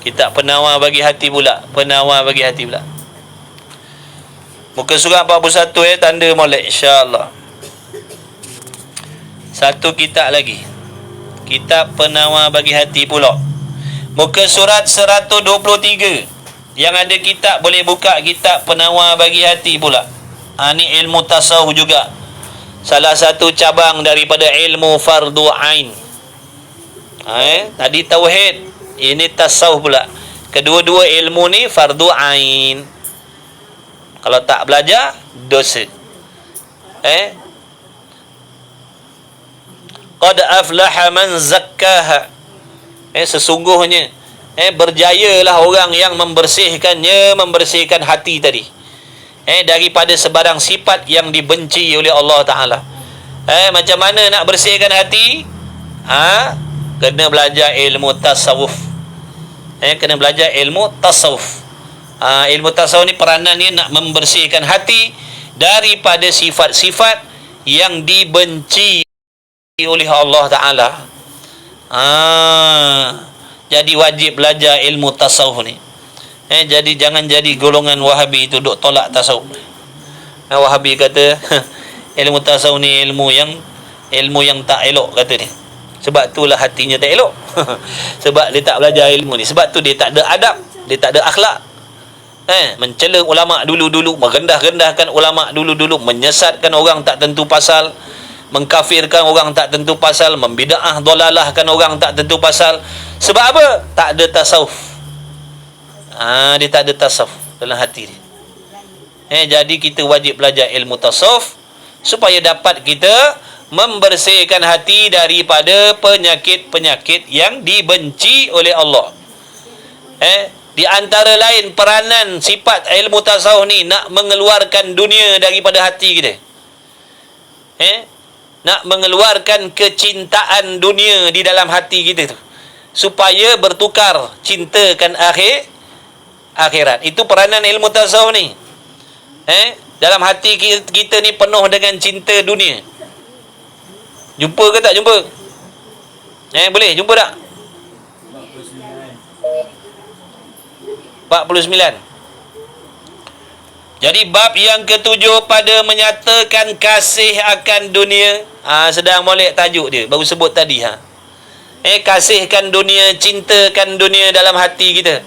Kitab penawar bagi hati pula. Penawar bagi hati pula. Muka surat 41 tanda molek insya-Allah. Satu kitab lagi. Kitab penawar bagi hati pula. Muka surat 123. Yang ada kitab boleh buka kitab penawar bagi hati pula. Ni ilmu tasawuf juga. Salah satu cabang daripada ilmu fardu ain. Tadi tauhid, ini tasawuf pula. Kedua-dua ilmu ni fardu ain. Kalau tak belajar, dosa. Qad aflaha man zakkaha. Sesungguhnya berjayalah orang yang membersihkannya, membersihkan hati tadi, daripada sebarang sifat yang dibenci oleh Allah Ta'ala. Macam mana nak bersihkan hati? Kena belajar ilmu tasawuf. Kena belajar ilmu tasawuf. Ilmu tasawuf ni peranan dia nak membersihkan hati daripada sifat-sifat yang dibenci oleh Allah Ta'ala. Jadi wajib belajar ilmu tasawuf ni. Jadi jangan jadi golongan Wahabi itu duk tolak tasawuf. Wahabi kata ilmu tasawuf ni ilmu yang tak elok, kata dia. Sebab itulah hatinya tak elok. Sebab dia tak belajar ilmu ni. Sebab tu dia tak ada adab, dia tak ada akhlak. Mencela ulama dulu-dulu, merendah-rendahkan ulama dulu-dulu, menyesatkan orang tak tentu pasal, mengkafirkan orang tak tentu pasal, membida'ah dolalahkan orang tak tentu pasal. Sebab apa? Tak ada tasawuf. Dia tak ada tasawuf dalam hati dia. Jadi kita wajib belajar ilmu tasawuf supaya dapat kita membersihkan hati daripada penyakit-penyakit yang dibenci oleh Allah. Di antara lain peranan sifat ilmu tasawuf ni nak mengeluarkan dunia daripada hati kita. Nak mengeluarkan kecintaan dunia di dalam hati kita tu, supaya bertukar cintakan akhirat. Itu peranan ilmu tasawuf ni. Dalam hati kita ni penuh dengan cinta dunia. Jumpa ke tak jumpa? Boleh jumpa tak? 49. Jadi bab yang ketujuh pada menyatakan kasih akan dunia. Sedang molek tajuk dia, baru sebut tadi. Kasihkan dunia, cintakan dunia dalam hati kita.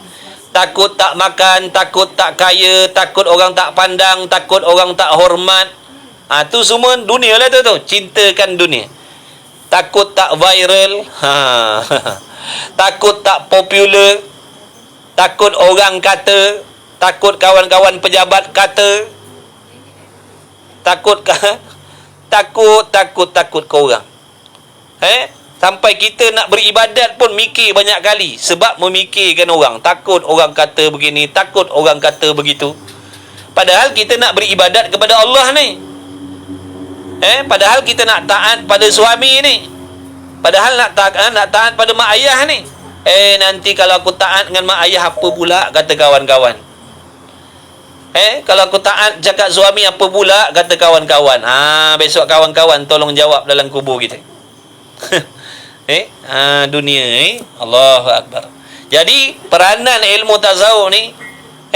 Takut tak makan, takut tak kaya, takut orang tak pandang, takut orang tak hormat. Tu semua dunia lah tu. Cintakan dunia. Takut tak viral. Takut tak popular. Takut orang kata, takut kawan-kawan pejabat kata, takut ke orang. Sampai kita nak beribadat pun mikir banyak kali. Sebab memikirkan orang. Takut orang kata begini, takut orang kata begitu. Padahal kita nak beribadat kepada Allah ni. Padahal kita nak taat pada suami ni. Padahal nak taat pada mak ayah ni. Nanti kalau aku taat dengan mak ayah apa pula kata kawan-kawan. Kalau aku taat cakap suami apa pula kata kawan-kawan. Besok kawan-kawan tolong jawab dalam kubur kita. Dunia Allahu Akbar. Jadi peranan ilmu tasawuf ni,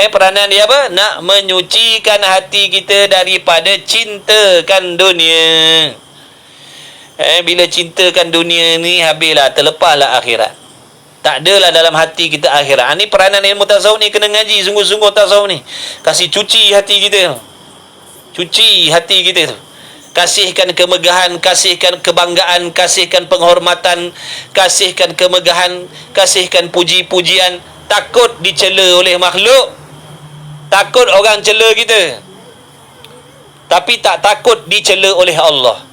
peranan dia apa? Nak menyucikan hati kita daripada cintakan dunia. Bila cintakan dunia ni, habislah, terlepaslah akhirat. Tak adalah dalam hati kita akhirat. Ni peranan ilmu tasawuf ni, kena ngaji sungguh-sungguh tasawuf ni. Kasih cuci hati kita. Cuci hati kita tu. Kasihkan kemegahan, kasihkan kebanggaan, kasihkan penghormatan, kasihkan kemegahan, kasihkan puji-pujian. Takut dicela oleh makhluk. Takut orang cela kita. Tapi tak takut dicela oleh Allah.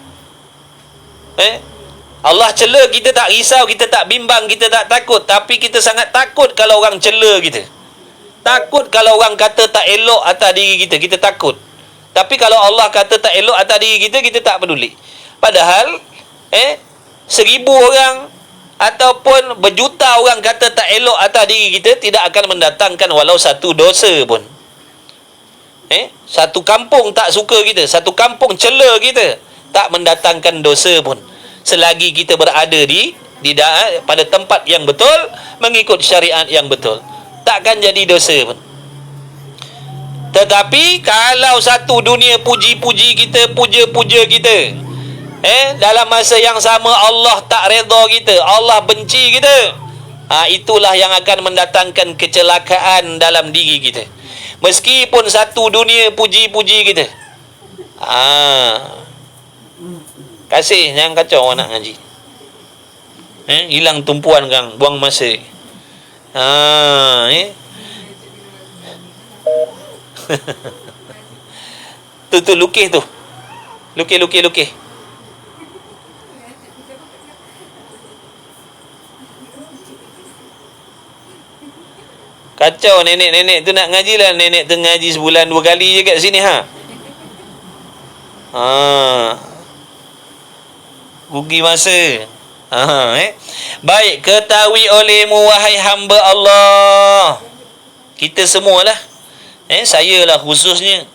Allah cela kita tak risau, kita tak bimbang, kita tak takut. Tapi kita sangat takut kalau orang cela kita. Takut kalau orang kata tak elok atas diri kita, kita takut. Tapi kalau Allah kata tak elok atas diri kita, kita tak peduli. Padahal 1000 orang ataupun berjuta orang kata tak elok atas diri kita, tidak akan mendatangkan walau satu dosa pun. Satu kampung tak suka kita, satu kampung cela kita, tak mendatangkan dosa pun, selagi kita berada pada tempat yang betul, mengikut syariat yang betul, takkan jadi dosa pun. Tetapi kalau satu dunia puji-puji kita, puja-puja kita, dalam masa yang sama Allah tak redha kita, Allah benci kita, itulah yang akan mendatangkan kecelakaan dalam diri kita. Meskipun satu dunia puji-puji kita, kasih, jangan kacau orang nak ngaji. Hilang tumpuan kang, buang masa. tu lukis tu. Lukis. Kacau nenek-nenek tu nak ngaji lah. Nenek tu ngaji sebulan 2 kali je kat sini rugi masa. Baik, ketahui olehmu wahai hamba Allah. Kita semualah. Saya lah khususnya.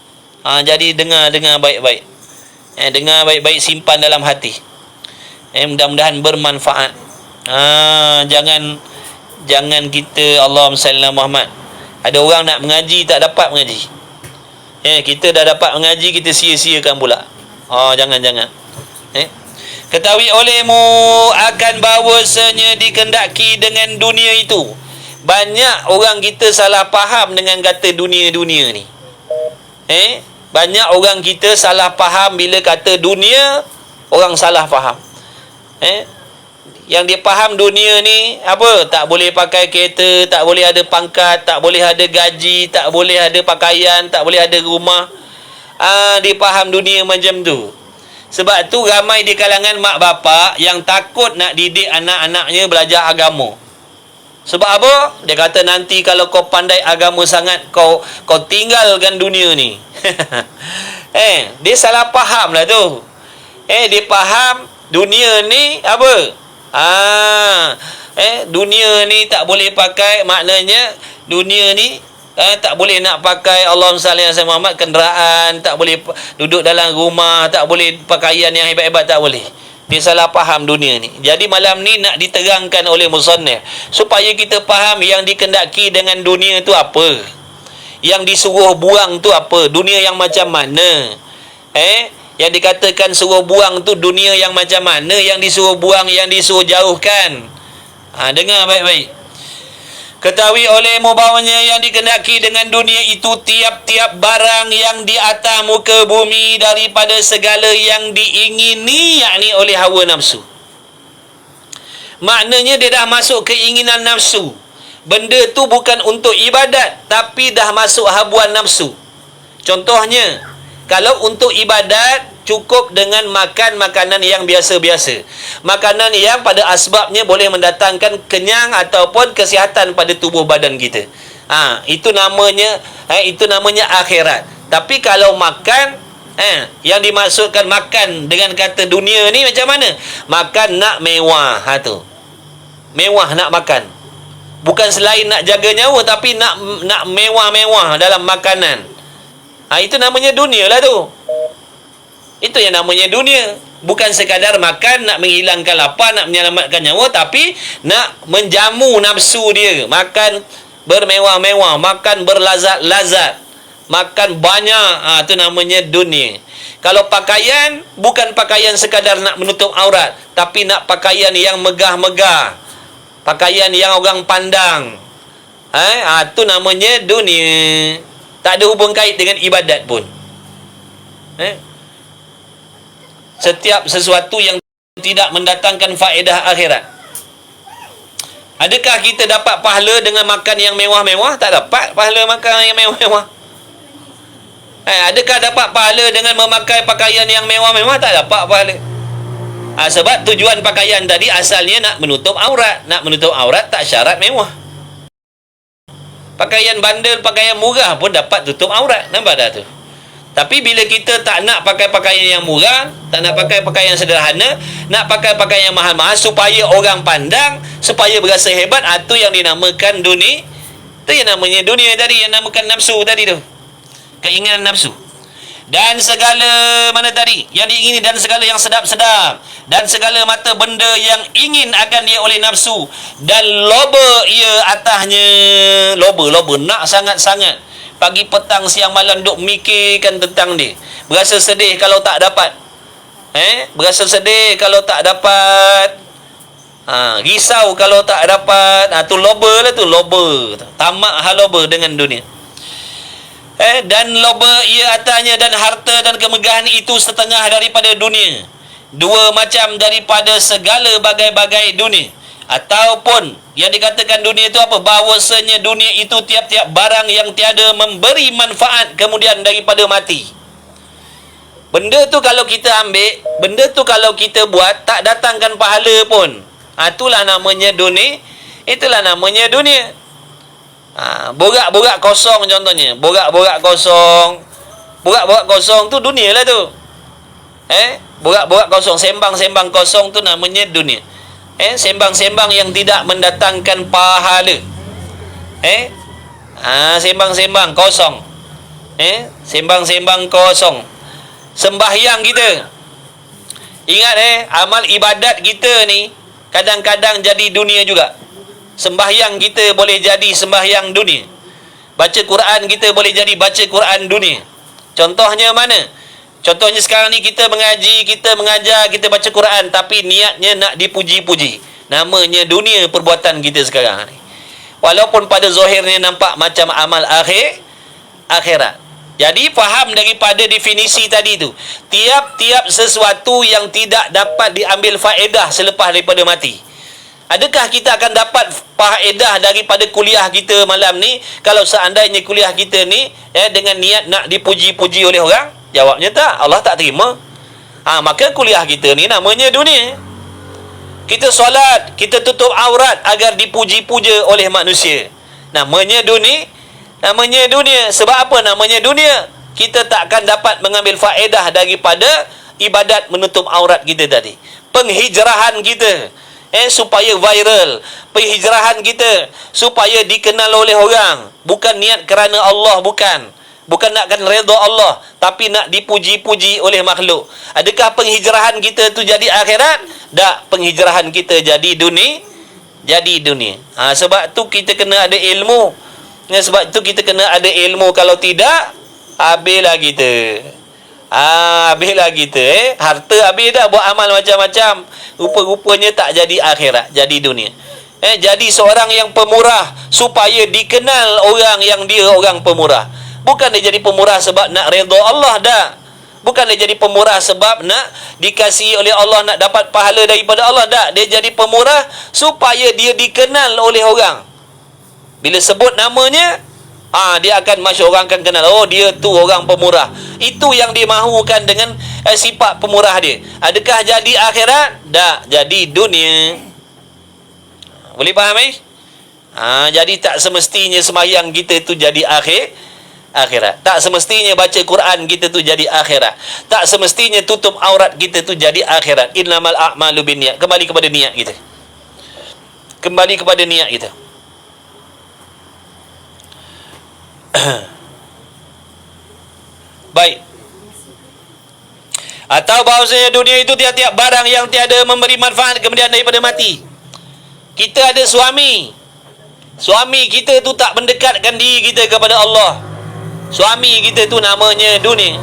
Jadi dengar baik-baik. Dengar baik-baik, simpan dalam hati. Mudah-mudahan bermanfaat. Jangan kita, Allahumma salli ala Muhammad, ada orang nak mengaji tak dapat mengaji. Kita dah dapat mengaji, kita sia-siakan pula. Jangan. Ketahui olehmu akan bahawasanya dikendaki dengan dunia itu. Banyak orang kita salah faham dengan kata dunia-dunia ni. Banyak orang kita salah faham bila kata dunia, orang salah faham. Yang dia faham dunia ni apa? Tak boleh pakai kereta, tak boleh ada pangkat, tak boleh ada gaji, tak boleh ada pakaian, tak boleh ada rumah. Dia faham dunia macam tu. Sebab tu ramai di kalangan mak bapak yang takut nak didik anak-anaknya belajar agama. Sebab apa? Dia kata nanti kalau kau pandai agama sangat, kau tinggalkan dunia ni. Dia salah faham lah tu. Dia faham dunia ni apa? Dunia ni tak boleh pakai, maknanya dunia ni tak boleh nak pakai Allahumma salli ala Muhammad kenderaan, tak boleh duduk dalam rumah, tak boleh pakaian yang hebat-hebat, tak boleh. Dia salah faham dunia ni. Jadi malam ni nak diterangkan oleh musannif supaya kita faham yang dikendaki dengan dunia tu apa, yang disuruh buang tu apa, dunia yang macam mana. Yang dikatakan suruh buang tu dunia yang macam mana, yang disuruh buang, yang disuruh jauhkan. Dengar baik-baik. Ketahui olehmu bahawanya yang dikendaki dengan dunia itu tiap-tiap barang yang di atas muka bumi daripada segala yang diingini, yakni oleh hawa nafsu. Maknanya dia dah masuk keinginan nafsu. Benda tu bukan untuk ibadat, tapi dah masuk habuan nafsu. Contohnya, Kalau untuk ibadat, cukup dengan makan makanan yang biasa-biasa. Makanan yang pada asbabnya boleh mendatangkan kenyang ataupun kesihatan pada tubuh badan kita. Itu namanya akhirat. Tapi kalau makan, yang dimaksudkan makan dengan kata dunia ni macam mana? Makan nak mewah, tu. Mewah nak makan. Bukan selain nak jaga nyawa, tapi nak mewah-mewah dalam makanan. Itu namanya dunia lah tu. Itu yang namanya dunia. Bukan sekadar makan nak menghilangkan lapar, nak menyelamatkan nyawa, tapi nak menjamu nafsu dia. Makan bermewah-mewah, makan berlazat-lazat, makan banyak. Itu namanya dunia. Kalau pakaian, bukan pakaian sekadar nak menutup aurat, tapi nak pakaian yang megah-megah, pakaian yang orang pandang. Itu namanya dunia. Tak ada hubung kait dengan ibadat pun. Setiap sesuatu yang tidak mendatangkan faedah akhirat. Adakah kita dapat pahala dengan makan yang mewah-mewah? Tak dapat pahala makan yang mewah-mewah. Adakah dapat pahala dengan memakai pakaian yang mewah-mewah? Tak dapat pahala. Sebab tujuan pakaian tadi asalnya nak menutup aurat. Nak menutup aurat tak syarat mewah. Pakaian bandel, pakaian murah pun dapat tutup aurat. Nampak dah tu? Tapi bila kita tak nak pakai pakaian yang murah, tak nak pakai pakaian yang sederhana, nak pakai pakaian yang mahal-mahal supaya orang pandang, supaya berasa hebat, itu yang dinamakan dunia. Itu yang namanya dunia tadi, yang namakan nafsu tadi tu. Keinginan nafsu. Dan segala mana tadi yang diingini, dan segala yang sedap-sedap, dan segala mata benda yang ingin akan dia oleh nafsu, dan loba ia atasnya. Loba nak sangat-sangat, pagi petang siang malam duk mikirkan tentang dia, berasa sedih kalau tak dapat, berasa sedih kalau tak dapat, risau kalau tak dapat. Tu loba lah tu, loba, tamak haloba dengan dunia. Dan loba ia atasnya, dan harta dan kemegahan itu setengah daripada dunia, dua macam daripada segala bagai-bagai dunia. Ataupun yang dikatakan dunia itu apa? Bahawasanya dunia itu tiap-tiap barang yang tiada memberi manfaat kemudian daripada mati. Benda tu kalau kita ambil, benda tu kalau kita buat, tak datangkan pahala pun. Itulah namanya dunia. Itulah namanya dunia. Borak-borak kosong contohnya. Borak-borak kosong tu dunia lah tu. Borak-borak kosong, sembang-sembang kosong tu namanya dunia. Sembang-sembang yang tidak mendatangkan pahala. Sembang-sembang kosong. Sembang-sembang kosong. Sembahyang kita, ingat amal ibadat kita ni kadang-kadang jadi dunia juga. Sembahyang kita boleh jadi sembahyang dunia. Baca Quran kita boleh jadi baca Quran dunia. Contohnya mana? Contohnya sekarang ni kita mengaji, kita mengajar, kita baca Quran, tapi niatnya nak dipuji-puji. Namanya dunia perbuatan kita sekarang ni. Walaupun pada zahirnya nampak macam amal akhirat. Jadi faham daripada definisi tadi tu. Tiap-tiap sesuatu yang tidak dapat diambil faedah selepas daripada mati. Adakah kita akan dapat faedah daripada kuliah kita malam ni kalau seandainya kuliah kita ni dengan niat nak dipuji-puji oleh orang? Jawabnya tak. Allah tak terima. Maka kuliah kita ni namanya dunia. Kita solat, kita tutup aurat agar dipuji-puja oleh manusia. Namanya dunia. Namanya dunia. Sebab apa namanya dunia? Kita tak akan dapat mengambil faedah daripada ibadat menutup aurat kita tadi. Penghijrahan kita supaya viral, penghijrahan kita supaya dikenal oleh orang, bukan niat kerana Allah, bukan nakkan redha Allah, tapi nak dipuji-puji oleh makhluk. Adakah penghijrahan kita tu jadi akhirat? Tak, penghijrahan kita jadi dunia. Sebab tu kita kena ada ilmu. Sebab tu kita kena ada ilmu. Kalau tidak, habislah kita. Habislah kita. Harta habis dah, buat amal macam-macam, rupa-rupanya tak jadi akhirat, jadi dunia. Jadi seorang yang pemurah supaya dikenal orang yang dia orang pemurah. Bukan dia jadi pemurah sebab nak redha Allah, dah. Bukan dia jadi pemurah sebab nak dikasihi oleh Allah, nak dapat pahala daripada Allah, dah. Dia jadi pemurah supaya dia dikenal oleh orang. Bila sebut namanya, Dia akan masyhur, orang akan kenal, oh dia tu orang pemurah. Itu yang dimahukan dengan sifat pemurah dia. Adakah jadi akhirat? Tak, jadi dunia. Boleh faham jadi tak semestinya sembahyang kita tu jadi akhirat. Tak semestinya baca Quran kita tu jadi akhirat. Tak semestinya tutup aurat kita tu jadi akhirat. Innamal a'malu binniyat. Kembali kepada niat kita. Kembali kepada niat kita. Baik. Atau bahawasanya dunia itu tiap-tiap barang yang tiada memberi manfaat kemudian daripada mati. Kita ada suami. Suami kita tu tak mendekatkan diri kita kepada Allah. Suami kita tu namanya dunia.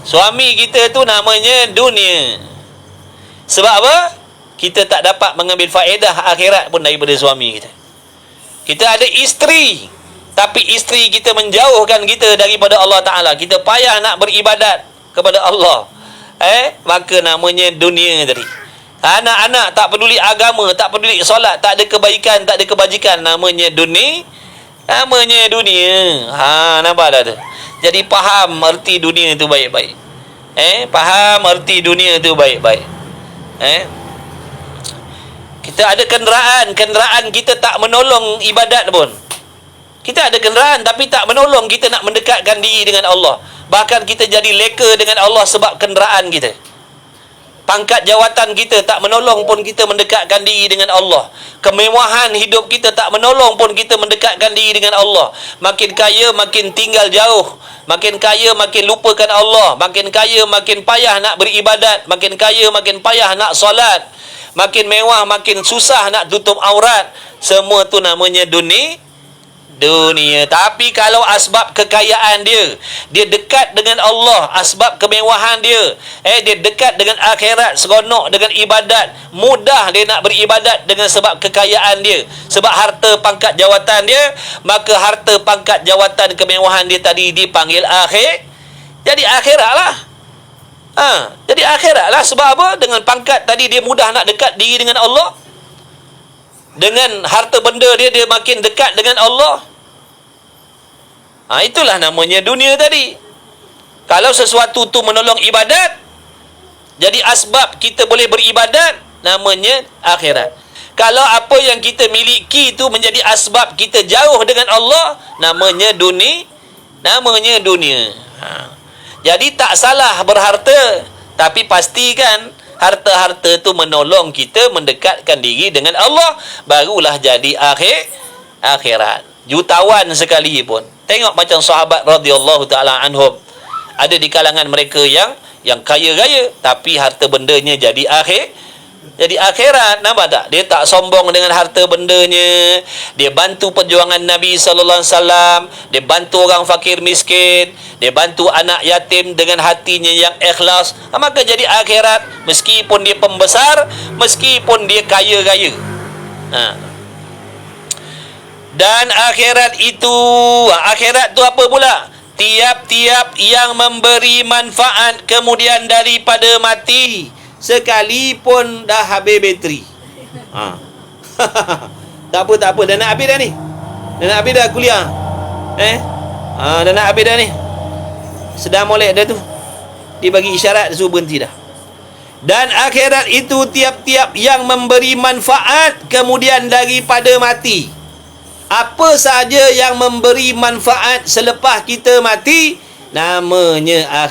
Suami kita tu namanya dunia. Sebab apa? Kita tak dapat mengambil faedah akhirat pun daripada suami kita. Kita ada isteri, tapi isteri kita menjauhkan kita daripada Allah Ta'ala. Kita payah nak beribadat kepada Allah. Maka namanya dunia tadi. Anak-anak tak peduli agama, tak peduli solat, tak ada kebaikan, tak ada kebajikan. Namanya dunia. Namanya dunia. Nampak tak tu? Jadi faham erti dunia tu baik-baik. Faham erti dunia tu baik-baik. Kita ada kenderaan kita tak menolong ibadat pun. Kita ada kenderaan tapi tak menolong kita nak mendekatkan diri dengan Allah. Bahkan kita jadi leka dengan Allah sebab kenderaan kita. Pangkat jawatan kita tak menolong pun kita mendekatkan diri dengan Allah. Kemewahan hidup kita tak menolong pun kita mendekatkan diri dengan Allah. Makin kaya makin tinggal jauh. Makin kaya makin lupakan Allah. Makin kaya makin payah nak beribadat. Makin kaya makin payah nak solat. Makin mewah makin susah nak tutup aurat. Semua tu namanya dunia. Tapi kalau asbab kekayaan dia dekat dengan Allah, asbab kemewahan dia dekat dengan akhirat, seronok dengan ibadat, mudah dia nak beribadat dengan sebab kekayaan dia, sebab harta pangkat jawatan dia, maka harta pangkat jawatan kemewahan dia tadi dipanggil jadi akhirat lah. Jadi akhirat lah. Sebab apa? Dengan pangkat tadi dia mudah nak dekat diri dengan Allah. Dengan harta benda dia makin dekat dengan Allah. Itulah namanya dunia tadi. Kalau sesuatu tu menolong ibadat, jadi asbab kita boleh beribadat, namanya akhirat. Kalau apa yang kita miliki tu menjadi asbab kita jauh dengan Allah, namanya dunia. Namanya dunia. Jadi tak salah berharta, tapi pastikan harta-harta tu menolong kita mendekatkan diri dengan Allah, barulah jadi akhirat. Jutawan sekalipun. Tengok macam sahabat radhiyallahu taala anhum. Ada di kalangan mereka yang kaya-raya, tapi harta bendanya jadi akhirat. Nampak tak? Dia tak sombong dengan harta bendanya. Dia bantu perjuangan Nabi sallallahu alaihi wasallam. Dia bantu orang fakir miskin. Dia bantu anak yatim dengan hatinya yang ikhlas. Maka jadi akhirat, meskipun dia pembesar, meskipun dia kaya-raya. Dan akhirat tu apa pula? Tiap-tiap yang memberi manfaat kemudian daripada mati, sekalipun dah habis bateri. Tak apa. Dah nak habis dah ni. Dah nak habis dah kuliah. Dah nak habis dah ni. Sedang molek dah tu. Dia bagi isyarat, suruh berhenti dah. Dan akhirat itu tiap-tiap yang memberi manfaat kemudian daripada mati. Apa saja yang memberi manfaat selepas kita mati, namanya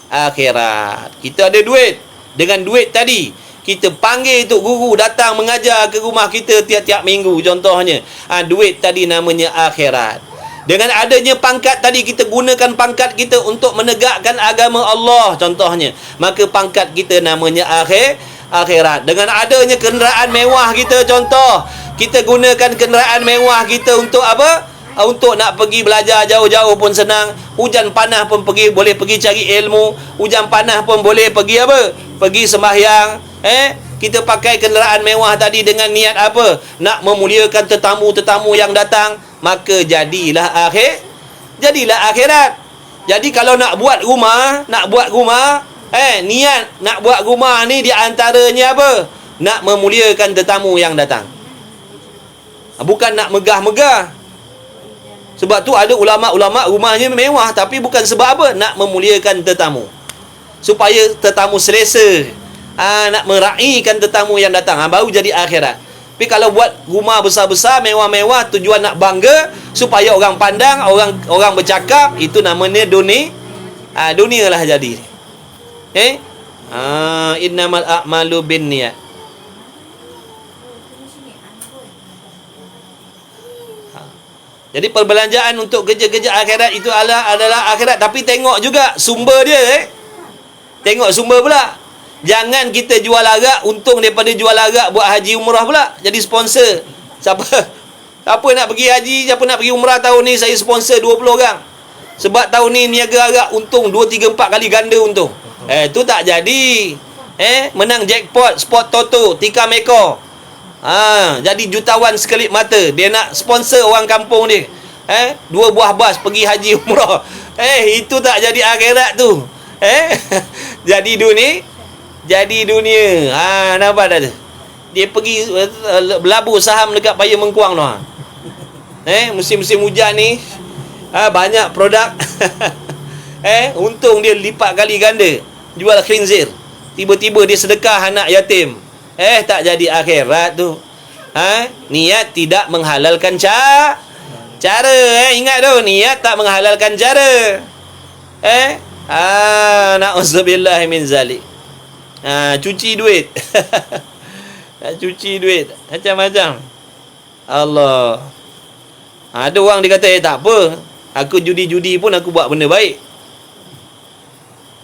akhirat. Kita ada duit. Dengan duit tadi, kita panggil tok guru datang mengajar ke rumah kita tiap-tiap minggu contohnya. Duit tadi namanya akhirat. Dengan adanya pangkat tadi, kita gunakan pangkat kita untuk menegakkan agama Allah contohnya. Maka pangkat kita namanya akhirat. Dengan adanya kenderaan mewah kita contoh, kita gunakan kenderaan mewah kita untuk apa? Untuk nak pergi belajar jauh-jauh pun senang. Hujan panas pun boleh pergi cari ilmu. Hujan panas pun boleh pergi apa? Pergi sembahyang. Kita pakai kenderaan mewah tadi dengan niat apa? Nak memuliakan tetamu-tetamu yang datang. Maka jadilah akhirat. Jadi kalau nak buat rumah, niat nak buat rumah ni di antaranya apa? Nak memuliakan tetamu yang datang. Bukan nak megah-megah. Sebab tu ada ulama-ulama rumahnya mewah, tapi bukan sebab apa? Nak memuliakan tetamu, supaya tetamu selesa. Nak meraihkan tetamu yang datang, baru jadi akhirat. Tapi kalau buat rumah besar-besar, mewah-mewah, tujuan nak bangga, supaya orang pandang, orang bercakap, itu namanya dunia lah jadi. Innamal a'malu binniyat. Jadi perbelanjaan untuk kerja-kerja akhirat itu adalah akhirat. Tapi tengok juga sumber dia. Tengok sumber pula. Jangan kita jual arak, untung daripada jual arak buat haji umrah pula. Jadi sponsor. Siapa nak pergi haji, siapa nak pergi umrah tahun ni, saya sponsor 20 orang. Sebab tahun ni niaga arak untung 2, 3, 4 kali ganda untung. Tu tak jadi. Menang jackpot, spot toto, tikam ekor. Jadi jutawan sekelip mata. Dia nak sponsor orang kampung dia. 2 buah bas pergi haji umrah. Itu tak jadi akhirat tu. Jadi dunia. Nampak tak tu? Dia pergi berlabur saham dekat Paya Mengkuang tu. Musim-musim hujan ni, banyak produk. Untung dia lipat kali ganda. Jual khinzir. Tiba-tiba dia sedekah anak yatim. Tak jadi akhirat tu. Niat tidak menghalalkan cara. Ingat tu, niat tak menghalalkan cara. Na'udzubillah min zalik. Cuci duit. Cuci duit macam-macam. Allah. Ada orang dia kata, tak apa, aku judi-judi pun aku buat benda baik.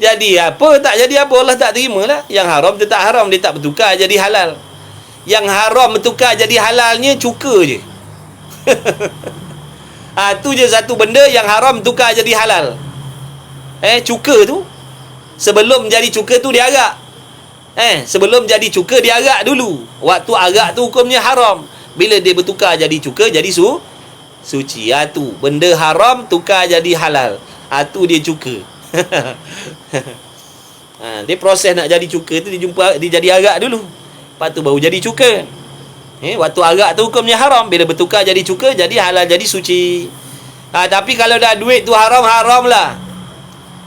Jadi apa? Tak jadi apa, Allah tak terima lah. Yang haram tetap haram, dia tak bertukar jadi halal. Yang haram bertukar jadi halalnya cuka je. Tu je satu benda yang haram tukar jadi halal. Cuka tu, sebelum jadi cuka tu dia arak. Sebelum jadi cuka dia arak dulu. Waktu arak tu hukumnya haram. Bila dia bertukar jadi cuka, jadi suci. Tu benda haram tukar jadi halal. Tu dia cuka. Dia proses nak jadi cuka tu, dia jadi arak dulu, lepas tu baru jadi cuka. Waktu arak tu hukumnya haram. Bila bertukar jadi cuka, jadi halal, jadi suci. Tapi kalau dah duit tu haram lah.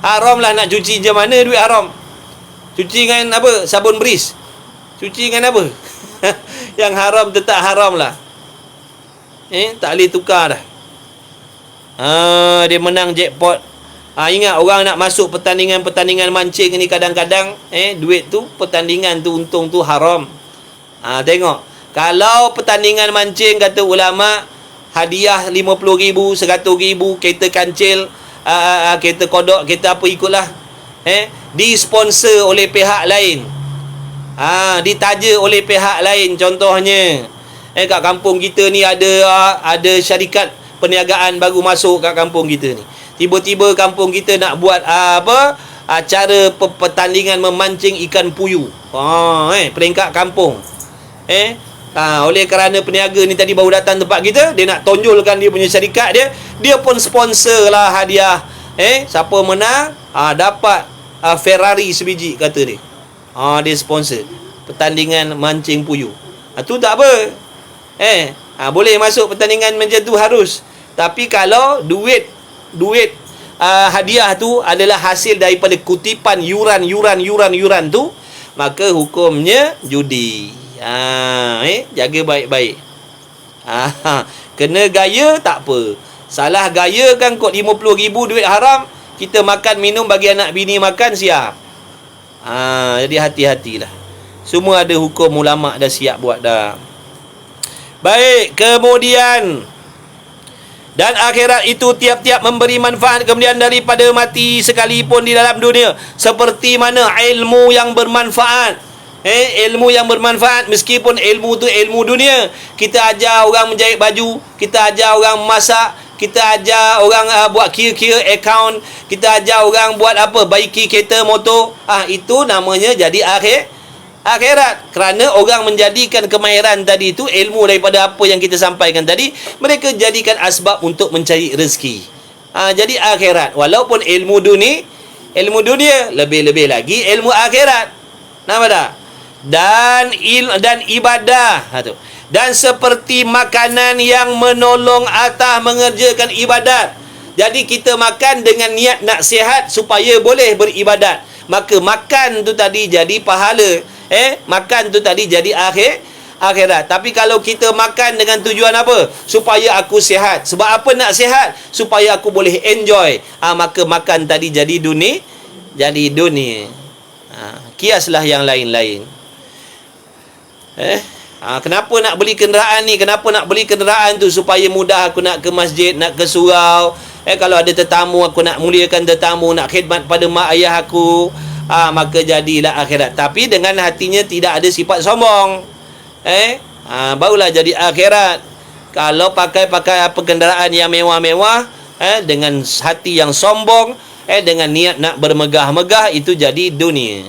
Haram lah nak cuci macam mana duit haram. Cuci dengan apa? Sabun beris. Cuci dengan apa? Yang haram tetap haram lah. Tak boleh tukar dah. Dia menang jackpot. Ingat, orang nak masuk pertandingan mancing ni, kadang-kadang duit tu, pertandingan tu, untung tu haram. Tengok, kalau pertandingan mancing, kata ulama, hadiah 50,000, 100,000, kereta kancil, kereta kodok, kereta apa ikutlah, disponsor oleh pihak lain, ditaja oleh pihak lain. Contohnya, kat kampung kita ni ada syarikat perniagaan baru masuk kat kampung kita ni. Tiba-tiba kampung kita nak buat acara pertandingan memancing ikan puyuh. Peringkat kampung. Oleh kerana peniaga ni tadi baru datang tempat kita, dia nak tonjolkan dia punya syarikat dia pun sponsor lah hadiah. Siapa menang dapat Ferrari sebiji, kata dia. Dia sponsor pertandingan mancing puyuh. Tu tak apa. Boleh masuk pertandingan macam tu, harus. Tapi kalau duit hadiah tu adalah hasil daripada kutipan yuran tu, maka hukumnya judi. Jaga baik-baik. Kena gaya tak apa. Salah gaya kan kot 50,000 duit haram, kita makan minum bagi anak bini makan, siap. Jadi hati-hatilah. Semua ada hukum, ulama dah siap buat dah. Baik, kemudian, dan akhirat itu tiap-tiap memberi manfaat kemudian daripada mati sekalipun di dalam dunia. Seperti mana ilmu yang bermanfaat. Ilmu yang bermanfaat, meskipun ilmu tu ilmu dunia. Kita ajar orang menjahit baju, kita ajar orang masak, kita ajar orang buat kira-kira akaun, kita ajar orang buat apa, baiki kereta motor. Itu namanya jadi akhirat. Kerana orang menjadikan kemahiran tadi itu, ilmu daripada apa yang kita sampaikan tadi, mereka jadikan asbab untuk mencari rezeki. Jadi akhirat. Walaupun ilmu dunia, lebih-lebih lagi ilmu akhirat. Nampak tak? Dan ibadah. dan seperti makanan yang menolong atas mengerjakan ibadat. Jadi kita makan dengan niat nak sihat supaya boleh beribadat. Maka makan tu tadi jadi pahala. Makan tu tadi jadi akhirat. Tapi kalau kita makan dengan tujuan apa? Supaya aku sihat. Sebab apa nak sihat? Supaya aku boleh enjoy. Maka makan tadi jadi dunia. Jadi dunia. Kiaslah yang lain-lain. Kenapa nak beli kenderaan ni? Kenapa nak beli kenderaan tu? Supaya mudah aku nak ke masjid, nak ke surau. Kalau ada tetamu, aku nak muliakan tetamu, nak khidmat pada mak ayah aku. Maka jadilah akhirat. Tapi dengan hatinya tidak ada sifat sombong. Barulah jadi akhirat. Kalau pakai apa kenderaan yang mewah-mewah, dengan hati yang sombong, dengan niat nak bermegah-megah, itu jadi dunia.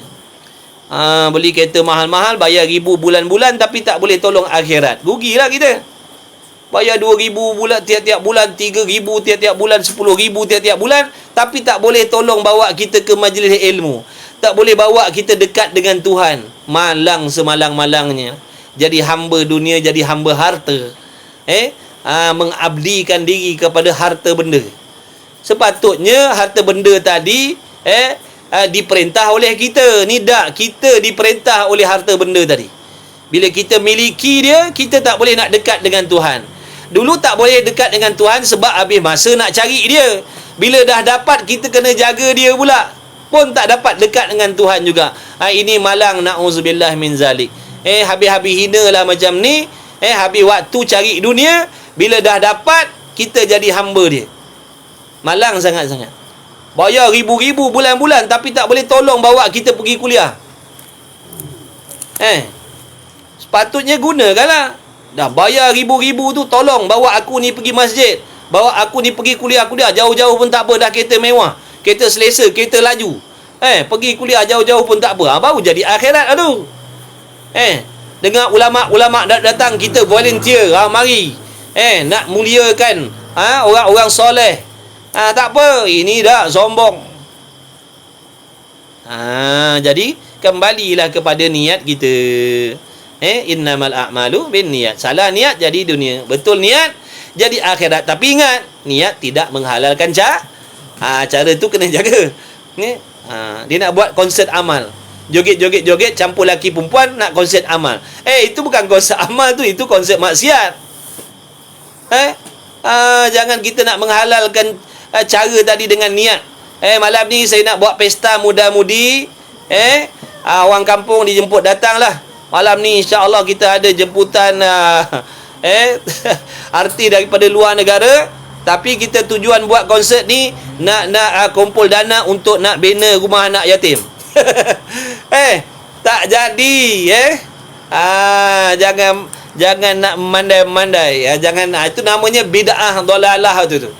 Beli kereta mahal-mahal, bayar ribu bulan-bulan, tapi tak boleh tolong akhirat. Rugilah kita. Bayar 2,000 bulan tiap-tiap bulan, 3,000 tiap-tiap bulan, 10,000 tiap-tiap bulan, tapi tak boleh tolong bawa kita ke majlis ilmu. Tak boleh bawa kita dekat dengan Tuhan. Malang semalang-malangnya. Jadi hamba dunia, jadi hamba harta. Mengabdikan diri kepada harta benda. Sepatutnya harta benda tadi diperintah oleh kita. Ni tak, kita diperintah oleh harta benda tadi. Bila kita miliki dia, kita tak boleh nak dekat dengan Tuhan. Dulu tak boleh dekat dengan Tuhan sebab habis masa nak cari dia. Bila dah dapat, kita kena jaga dia pula. Pun tak dapat dekat dengan Tuhan juga. Ini malang, na'udzubillah min zalik. Habis-habis hina lah macam ni. Habis waktu cari dunia. Bila dah dapat, kita jadi hamba dia. Malang sangat-sangat. Bayar ribu-ribu bulan-bulan, tapi tak boleh tolong bawa kita pergi kuliah. Sepatutnya gunakanlah. Dah bayar ribu-ribu tu, tolong bawa aku ni pergi masjid, bawa aku ni pergi kuliah jauh-jauh pun tak apa. Dah kereta mewah, kereta selesa, kereta laju, pergi kuliah jauh-jauh pun tak apa. Baru jadi akhirat tu. Dengar ulama' datang, kita volunteer, mari nak muliakan orang-orang soleh. Tak apa, ini dah sombong. Jadi kembalilah kepada niat kita. Innamal a'malu bin niat. Salah niat jadi dunia, betul niat jadi akhirat. Tapi ingat, niat tidak menghalalkan cara tu kena jaga. Dia nak buat konsert amal, joget campur laki perempuan, nak konsert amal. Itu bukan konsert amal tu, itu konsert maksiat. Jangan kita nak menghalalkan cara tadi dengan niat. Malam ni saya nak buat pesta muda-mudi. Orang kampung dijemput datanglah. Malam ni insya-Allah kita ada jemputan artis daripada luar negara, tapi kita tujuan buat konsert ni nak kumpul dana untuk nak bina rumah anak yatim. Tak jadi. Jangan nak mandai-mandai. Jangan, itu namanya bid'ah dhalalah tu.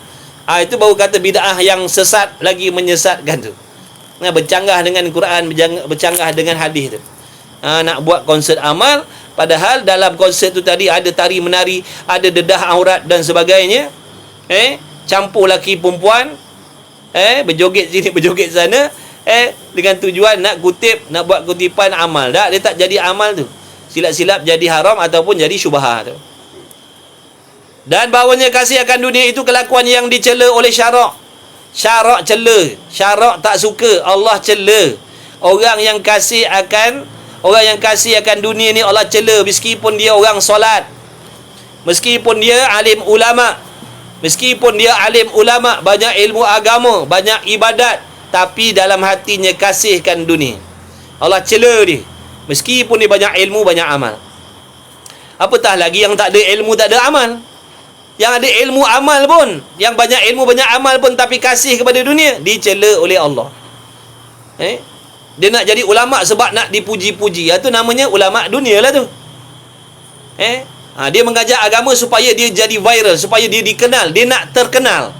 Itu baru kata bid'ah yang sesat lagi menyesatkan tu. Bercanggah dengan Quran, bercanggah dengan hadis tu. Nak buat konsert amal, padahal dalam konsert tu tadi ada tari menari, ada dedah aurat dan sebagainya. Campur laki perempuan, berjoget sini berjoget sana, dengan tujuan nak buat kutipan amal. Dia tak jadi amal tu. Silap-silap jadi haram ataupun jadi syubhah tu. Dan bawanya kasih akan dunia itu kelakuan yang dicela oleh syarak. Syarak cela, syarak tak suka, Allah cela. Orang yang kasih akan dunia ni Allah cela, meskipun dia orang solat, meskipun dia alim ulama, banyak ilmu agama, banyak ibadat, tapi dalam hatinya kasihkan dunia, Allah cela dia. Meskipun dia banyak ilmu, banyak amal. Apatah lagi yang tak ada ilmu, tak ada amal. Yang ada ilmu amal pun, yang banyak ilmu banyak amal pun, tapi kasih kepada dunia, dicela oleh Allah. Dia nak jadi ulama' sebab nak dipuji-puji. Itu namanya ulama' dunia lah tu. Dia mengajar agama supaya dia jadi viral, supaya dia dikenal, dia nak terkenal.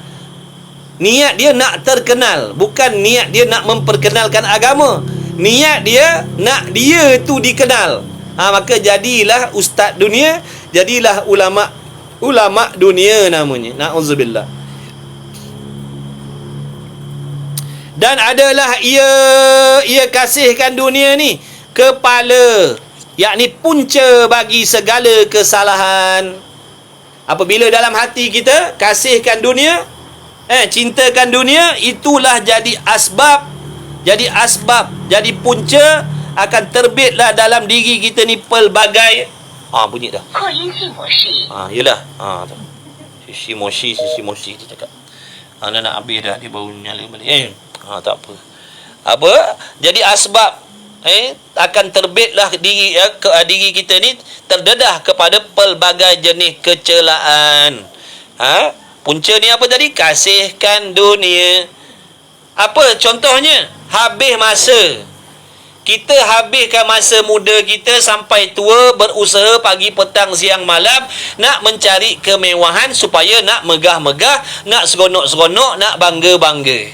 Niat dia nak terkenal, bukan niat dia nak memperkenalkan agama. Niat dia nak dia tu dikenal. Maka jadilah ustaz dunia, jadilah ulama' dunia namanya. Na'udzubillah. Dan adalah ia kasihkan dunia ni kepala yakni punca bagi segala kesalahan. Apabila dalam hati kita kasihkan dunia, cintakan dunia, itulah jadi asbab, jadi punca akan terbitlah dalam diri kita ni pelbagai bunyi dah. Yelah. Tu. Sisi moshi dia cakap. Nak habis dah, dia baru nyala balik. Tak apa. Jadi asbab akan terbitlah diri kita ni terdedah kepada pelbagai jenis kecelaan. Punca ni apa tadi? Kasihkan dunia. Apa contohnya? Habis masa. Kita habiskan masa muda kita sampai tua, berusaha pagi, petang, siang, malam nak mencari kemewahan supaya nak megah-megah, nak seronok-seronok, nak bangga-bangga,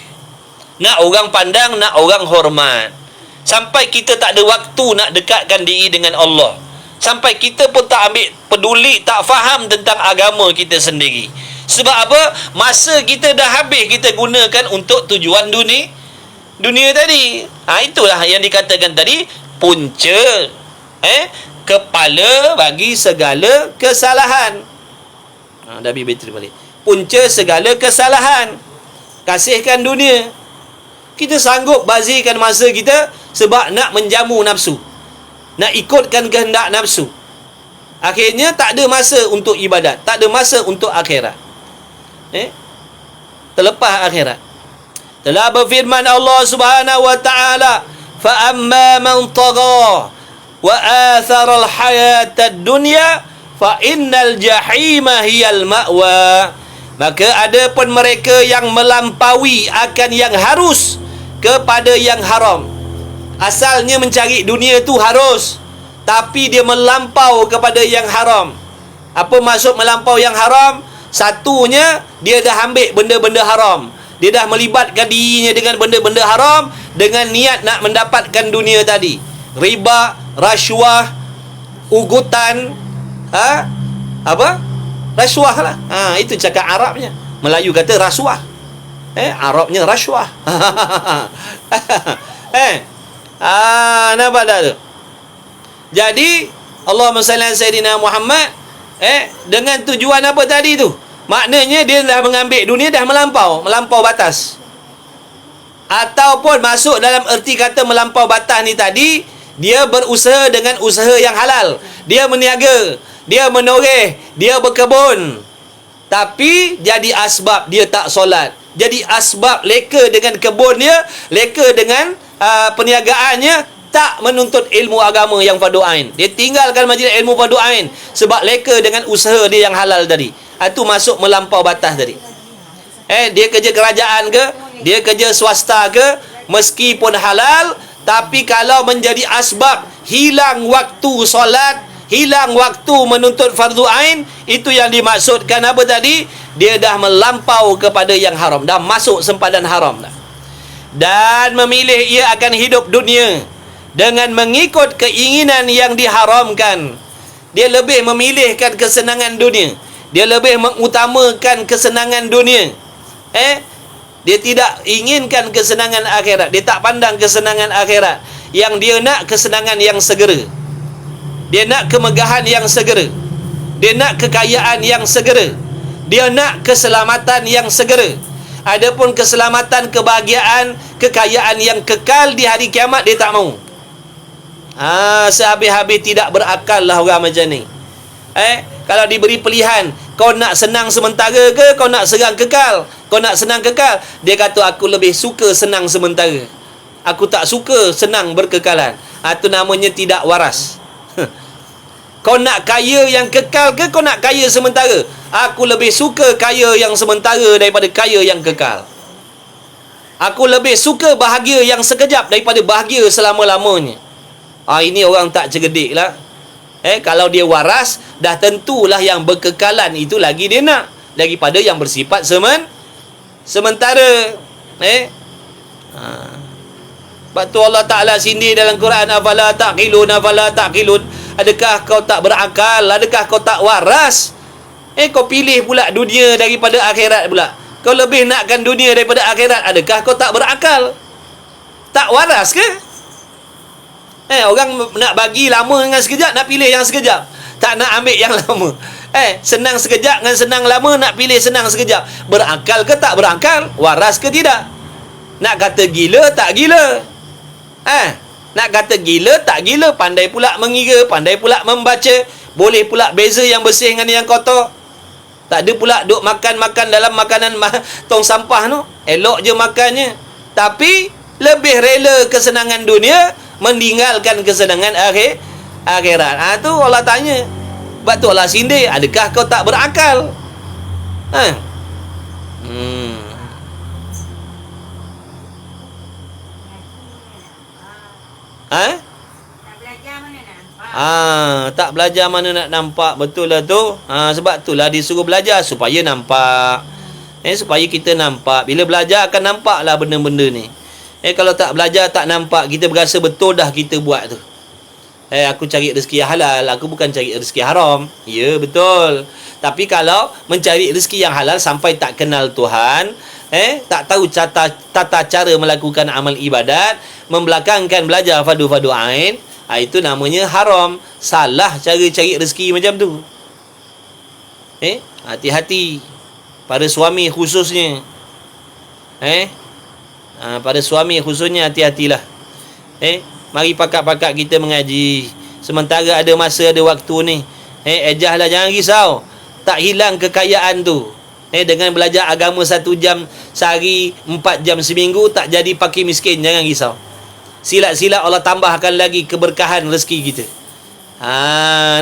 nak orang pandang, nak orang hormat. Sampai kita tak ada waktu nak dekatkan diri dengan Allah. Sampai kita pun tak ambil peduli, tak faham tentang agama kita sendiri. Sebab apa? Masa kita dah habis kita gunakan untuk tujuan dunia tadi. Itulah yang dikatakan tadi, punca kepala bagi segala kesalahan. Dah habis bateri balik. Punca segala kesalahan. Kasihkan dunia. Kita sanggup bazirkan masa kita sebab nak menjamu nafsu, nak ikutkan kehendak nafsu. Akhirnya tak ada masa untuk ibadat, tak ada masa untuk akhirat. Terlepas akhirat. Telah berfirman Allah Subhanahu wa taala, fa amma man tagha wa athara al-hayata ad-dunya fa innal jahima hiyal ma'wa. Maka ada pun mereka yang melampaui akan yang harus kepada yang haram. Asalnya mencari dunia tu harus, tapi dia melampau kepada yang haram. Apa maksud melampau yang haram? Satunya, dia dah ambil benda-benda haram. Dia dah melibatkan dirinya dengan benda-benda haram dengan niat nak mendapatkan dunia tadi. Riba, rasuah, ugutan, rasuah lah. Itu cakap Arabnya. Melayu kata rasuah. Arabnya rasuah. Nampak tak tu? Jadi Allahumma salli ala Sayyidina Muhammad, dengan tujuan apa tadi tu? Maknanya dia dah mengambil dunia, dah melampau batas. Ataupun masuk dalam erti kata melampau batas ni tadi, dia berusaha dengan usaha yang halal. Dia meniaga, dia menoreh, dia berkebun. Tapi jadi asbab dia tak solat. Jadi asbab leka dengan kebun dia, leka dengan perniagaannya, tak menuntut ilmu agama yang fardu ain. Dia tinggalkan majlis ilmu fardu ain sebab leka dengan usaha dia yang halal tadi. Itu masuk melampau batas tadi. Dia kerja kerajaan ke, dia kerja swasta ke, meskipun halal, tapi kalau menjadi asbab hilang waktu solat, hilang waktu menuntut fardu ain, itu yang dimaksudkan apa tadi? Dia dah melampau kepada yang haram, dah masuk sempadan haram dah. Dan memilih ia akan hidup dunia dengan mengikut keinginan yang diharamkan. Dia lebih memilihkan kesenangan dunia, dia lebih mengutamakan kesenangan dunia. Dia tidak inginkan kesenangan akhirat. Dia tak pandang kesenangan akhirat. Yang dia nak kesenangan yang segera. Dia nak kemegahan yang segera. Dia nak kekayaan yang segera. Dia nak keselamatan yang segera. Adapun keselamatan, kebahagiaan, kekayaan yang kekal di hari kiamat, dia tak mahu. Sehabis-habis tidak berakal lah orang macam ni. Kalau diberi pilihan, kau nak senang sementara ke kau nak serang kekal? Kau nak senang kekal? Dia kata aku lebih suka senang sementara. Aku tak suka senang berkekalan. Itu namanya tidak waras. Kau nak kaya yang kekal ke kau nak kaya sementara? Aku lebih suka kaya yang sementara daripada kaya yang kekal. Aku lebih suka bahagia yang sekejap daripada bahagia selama-lamanya. Ini orang tak cerdik lah. Kalau dia waras, dah tentulah yang berkekalan itu lagi dia nak, daripada yang bersifat sementara. Sebab tu Allah Ta'ala sindir dalam Quran, afala taqilun, afala taqilun. Adakah kau tak berakal? Adakah kau tak waras? Kau pilih pula dunia daripada akhirat pula. Kau lebih nakkan dunia daripada akhirat. Adakah kau tak berakal? Tak waras ke? Orang nak bagi lama dengan sekejap, nak pilih yang sekejap. Tak nak ambil yang lama. Senang sekejap dengan senang lama, nak pilih senang sekejap. Berakal ke tak berakal? Waras ke tidak? Nak kata gila tak gila? Nak kata gila tak gila? Pandai pula mengira, pandai pula membaca, boleh pula beza yang bersih dengan yang kotor. Tak ada pula duk makan-makan dalam makanan tong sampah tu. Elok je makannya. Tapi lebih rela kesenangan dunia meninggalkan kesenangan akhirat. Tu Allah tanya. Sebab tu Allah sindir, adakah kau tak berakal? Tak belajar mana nak nampak. Betul lah tu. Sebab itulah disuruh belajar supaya nampak. Supaya kita nampak. Bila belajar akan nampak lah benda-benda ni. Kalau tak belajar tak nampak, kita berasa betul dah kita buat tu. Aku cari rezeki yang halal, aku bukan cari rezeki haram. Ya, betul. Tapi kalau mencari rezeki yang halal sampai tak kenal Tuhan, tak tahu tata cara melakukan amal ibadat, membelakangkan belajar fardu-fardu ain, itu namanya haram. Salah cara cari rezeki macam tu. Hati-hati. Pada suami khususnya. Pada suami khususnya hati-hatilah. Mari pakat-pakat kita mengaji. Sementara ada masa, ada waktu ni. Ejahlah, jangan risau. Tak hilang kekayaan tu. Dengan belajar agama 1 jam sehari, 4 jam seminggu, tak jadi pakai miskin. Jangan risau. Silat-silat Allah tambahkan lagi keberkahan rezeki kita.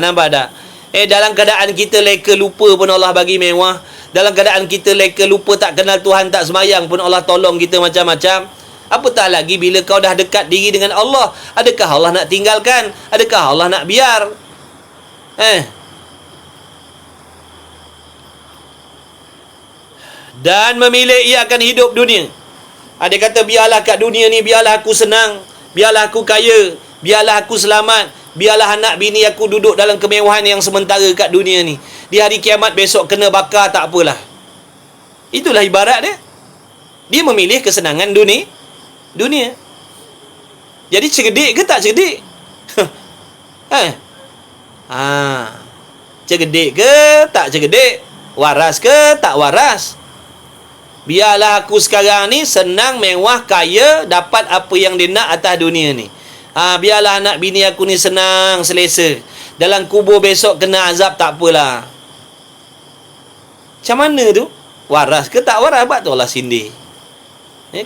Nampak tak? Dalam keadaan kita leka lupa pun Allah bagi mewah. Dalam keadaan kita leka lupa, tak kenal Tuhan, tak semayang pun Allah tolong kita macam-macam. Apatah lagi bila kau dah dekat diri dengan Allah. Adakah Allah nak tinggalkan? Adakah Allah nak biar? Dan memilih ia akan hidup dunia. Ada kata, biarlah kat dunia ni, biarlah aku senang, biarlah aku kaya, biarlah aku selamat, biarlah anak bini aku duduk dalam kemewahan yang sementara kat dunia ni. Di hari kiamat besok kena bakar, tak apalah. Itulah ibarat dia. Dia memilih kesenangan dunia. Jadi cerdik ke tak cerdik? Cerdik ke tak cerdik? Waras ke tak waras? Biarlah aku sekarang ni senang, mewah, kaya, dapat apa yang dia nak atas dunia ni. Biarlah anak bini aku ni senang, selesa. Dalam kubur besok kena azab, tak apalah. Macam mana tu? Waras ke tak waras? Sebab tu Allah sindir.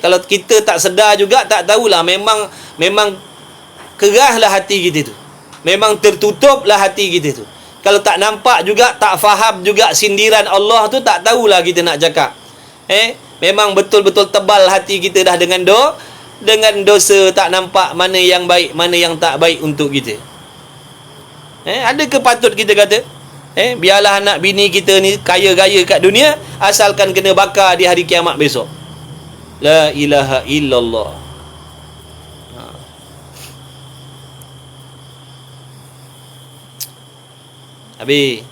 Kalau kita tak sedar juga, tak tahulah, memang keraslah hati kita tu. Memang tertutuplah hati kita tu. Kalau tak nampak juga, tak faham juga sindiran Allah tu, tak tahulah kita nak cakap. Memang betul-betul tebal hati kita dah dengan dosa, tak nampak mana yang baik, mana yang tak baik untuk kita. Adakah patut kita kata, biarlah anak bini kita ni kaya-kaya kat dunia, asalkan kena bakar di hari kiamat besok. La ilaha illallah. Habis.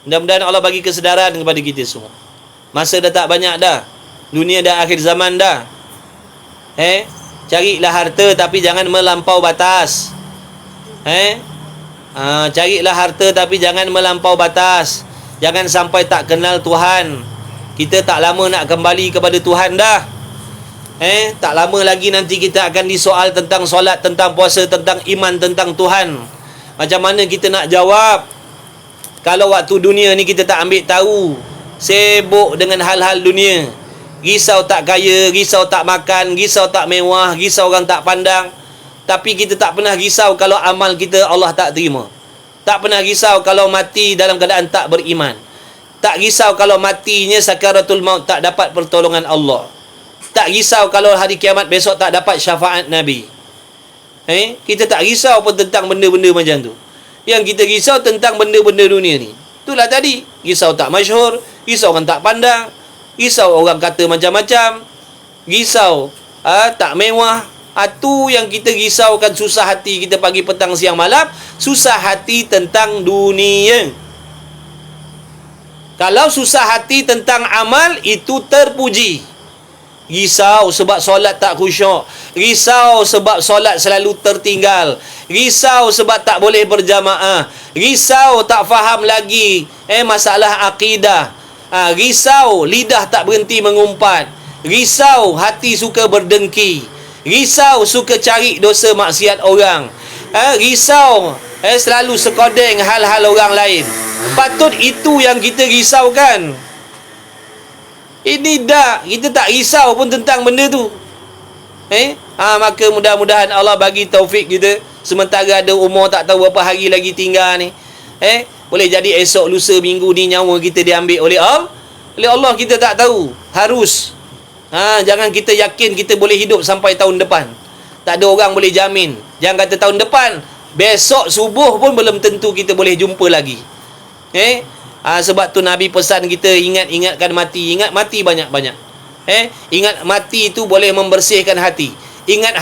Mudah-mudahan Allah bagi kesedaran kepada kita semua. Masa dah tak banyak dah. Dunia dah akhir zaman dah. Carilah harta tapi jangan melampau batas. Carilah harta tapi jangan melampau batas. Jangan sampai tak kenal Tuhan. Kita tak lama nak kembali kepada Tuhan dah. Tak lama lagi nanti kita akan disoal tentang solat, tentang puasa, tentang iman, tentang Tuhan. Macam mana kita nak jawab? Kalau waktu dunia ni kita tak ambil tahu, sibuk dengan hal-hal dunia, risau tak kaya, risau tak makan, risau tak mewah, risau orang tak pandang. Tapi kita tak pernah risau kalau amal kita Allah tak terima. Tak pernah risau kalau mati dalam keadaan tak beriman. Tak risau kalau matinya sakaratul maut, tak dapat pertolongan Allah. Tak risau kalau hari kiamat besok tak dapat syafaat Nabi. Kita tak risau pun tentang benda-benda macam tu. Yang kita risau tentang benda-benda dunia ni. Itulah tadi, risau tak masyhur, risau orang tak pandang, risau orang kata macam-macam, risau tak mewah. Itu yang kita risaukan, susah hati kita pagi, petang, siang, malam. Susah hati tentang dunia. Kalau susah hati tentang amal, itu terpuji. Risau sebab solat tak khusyuk. Risau sebab solat selalu tertinggal. Risau sebab tak boleh berjamaah. Risau tak faham lagi masalah akidah. Risau lidah tak berhenti mengumpat. Risau hati suka berdengki. Risau suka cari dosa maksiat orang. Risau selalu sekodeng hal-hal orang lain. Patut itu yang kita risaukan. Ini dah, kita tak risau pun tentang benda tu. Maka mudah-mudahan Allah bagi taufik kita. Sementara ada umur tak tahu berapa hari lagi tinggal ni. Boleh jadi esok, lusa, minggu ni nyawa kita diambil oleh Allah. Oleh Allah kita tak tahu. Harus. Jangan kita yakin kita boleh hidup sampai tahun depan. Tak ada orang boleh jamin. Jangan kata tahun depan. Besok subuh pun belum tentu kita boleh jumpa lagi. Sebab tu Nabi pesan kita ingatkan mati. Ingat mati banyak-banyak. Ingat mati itu boleh membersihkan hati. Ingat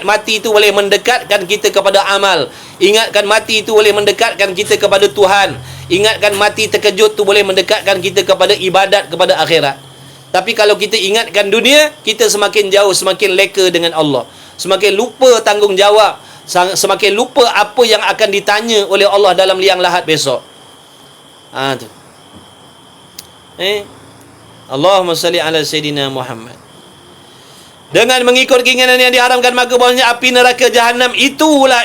mati itu boleh mendekatkan kita kepada amal. Ingatkan mati itu boleh mendekatkan kita kepada Tuhan. Ingatkan mati terkejut itu boleh mendekatkan kita kepada ibadat, kepada akhirat. Tapi kalau kita ingatkan dunia, kita semakin jauh, semakin leka dengan Allah. Semakin lupa tanggungjawab. Semakin lupa apa yang akan ditanya oleh Allah dalam liang lahat besok. Tu. Allahumma salli ala Sayyidina Muhammad. Dengan mengikut keinginan yang diharamkan, maka bahawasanya api neraka Jahannam itulah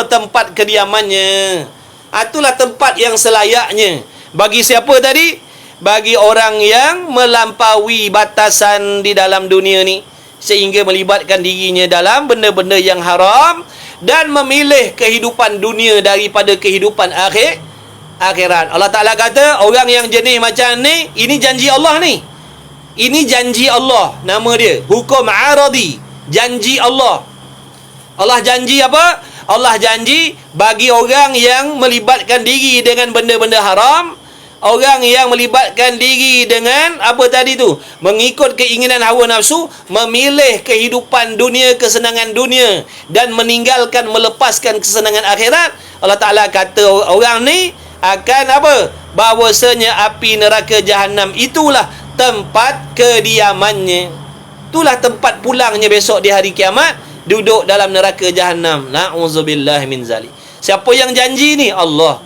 tempat kediamannya. Itulah tempat yang selayaknya. Bagi siapa tadi? Bagi orang yang melampaui batasan di dalam dunia ni, sehingga melibatkan dirinya dalam benda-benda yang haram dan memilih kehidupan dunia daripada kehidupan akhirat. Allah Ta'ala kata, orang yang jenis macam ni, ini janji Allah ni. Ini janji Allah. Nama dia hukum aradi. Janji Allah. Allah janji apa? Allah janji bagi orang yang melibatkan diri dengan benda-benda haram, orang yang melibatkan diri dengan apa tadi tu, mengikut keinginan hawa nafsu, memilih kehidupan dunia, kesenangan dunia, dan meninggalkan, melepaskan kesenangan akhirat. Allah Ta'ala kata orang ni akan apa? Bahawasanya api neraka Jahannam itulah tempat kediamannya. Itulah tempat pulangnya besok di hari kiamat, duduk dalam neraka Jahannam. Na'udzubillah min zalik. Siapa yang janji ni? Allah.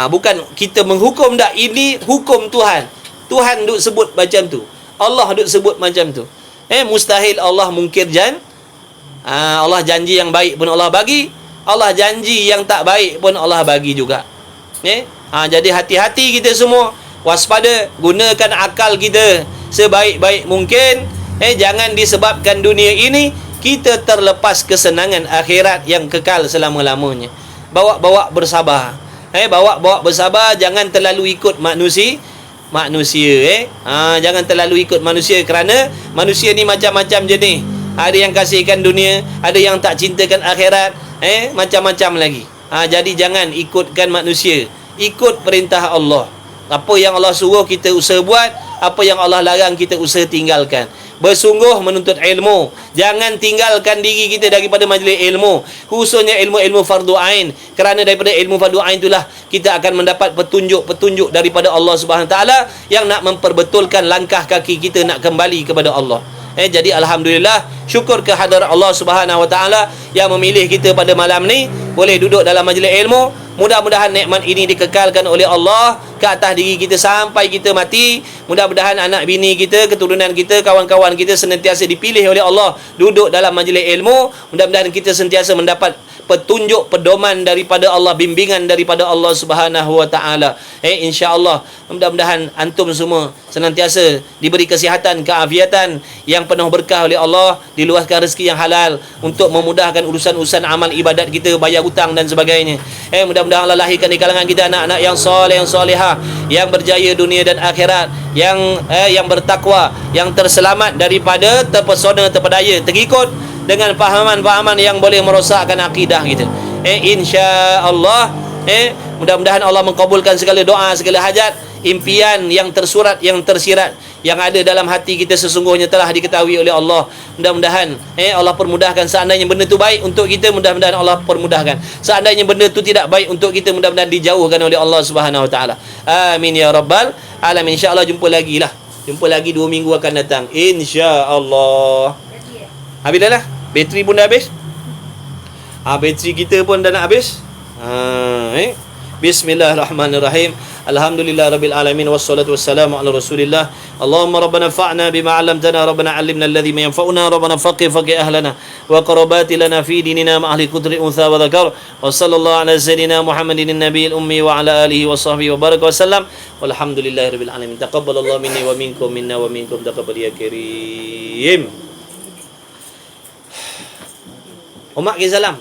Bukan kita menghukum dah. Ini hukum Tuhan. Tuhan duk sebut macam tu. Allah duk sebut macam tu. Mustahil Allah mungkir Allah janji yang baik pun Allah bagi. Allah janji yang tak baik pun Allah bagi juga. Jadi hati-hati kita semua. Waspada, gunakan akal kita sebaik-baik mungkin. Jangan disebabkan dunia ini kita terlepas kesenangan akhirat yang kekal selama-lamanya. Bawa bersabar. Bawa bersabar, jangan terlalu ikut manusia. Jangan terlalu ikut manusia, kerana manusia ni macam-macam jenis. Ada yang kasihkan dunia, ada yang tak cintakan akhirat, macam-macam lagi. Jadi jangan ikutkan manusia, ikut perintah Allah. Apa yang Allah suruh kita usaha buat, apa yang Allah larang kita usaha tinggalkan. Bersungguh menuntut ilmu. Jangan tinggalkan diri kita daripada majlis ilmu, khususnya ilmu-ilmu fardu ain, kerana daripada ilmu fardu ain itulah kita akan mendapat petunjuk-petunjuk daripada Allah Subhanahu taala yang nak memperbetulkan langkah kaki kita nak kembali kepada Allah. Jadi alhamdulillah, syukur kehadirat Allah Subhanahu wa taala yang memilih kita pada malam ni boleh duduk dalam majlis ilmu. Mudah-mudahan nikmat ini dikekalkan oleh Allah ke atas diri kita sampai kita mati. Mudah-mudahan anak bini kita, keturunan kita, kawan-kawan kita senantiasa dipilih oleh Allah duduk dalam majlis ilmu. Mudah-mudahan kita sentiasa mendapat petunjuk, pedoman daripada Allah, bimbingan daripada Allah Subhanahu wa taala. Insya-Allah mudah-mudahan antum semua senantiasa diberi kesihatan, keafiatan yang penuh berkah oleh Allah, diluaskan rezeki yang halal untuk memudahkan urusan-urusan amal ibadat kita, bayar hutang dan sebagainya. Mudah-mudahan Allah lahirkan di kalangan kita anak-anak yang soleh, yang solehah, yang berjaya dunia dan akhirat, yang bertakwa, yang terselamat daripada terpesona, terpedaya, terikut dengan fahaman-fahaman yang boleh merosakkan akidah kita. Insya-Allah, mudah-mudahan Allah mengabulkan segala doa, segala hajat, impian yang tersurat, yang tersirat, yang ada dalam hati kita sesungguhnya telah diketahui oleh Allah. Mudah-mudahan Allah permudahkan. Seandainya benda tu baik untuk kita, mudah-mudahan Allah permudahkan. Seandainya benda tu tidak baik untuk kita, mudah-mudahan dijauhkan oleh Allah Subhanahu wa taala. Amin ya rabbal alamin. Insya-Allah jumpa lagi lah Jumpa lagi 2 minggu akan datang, insya-Allah. Habis dah lah. Bateri pun dah habis. Bateri kita pun dah nak habis. Bismillahirrahmanirrahim. Alhamdulillahirabbil alamin wassalatu wassalamu ala Rasulillah. Allahumma rabbana fa'na bima 'allamtana rabbana 'allimna alladhi ma yanfa'una rabbana faqih ahlana wa qarabati lana fi dinina ma ahli qudri untha wa dhakar wa sallallahu ala sayyidina Muhammadin nabiyil ummi wa ala alihi wa sahbihi wa baraka wa sallam walhamdulillahirabbil alamin. Taqabbalallahu minni wa minkum minna wa minkum taqabbal ya karim. Umat ke salam.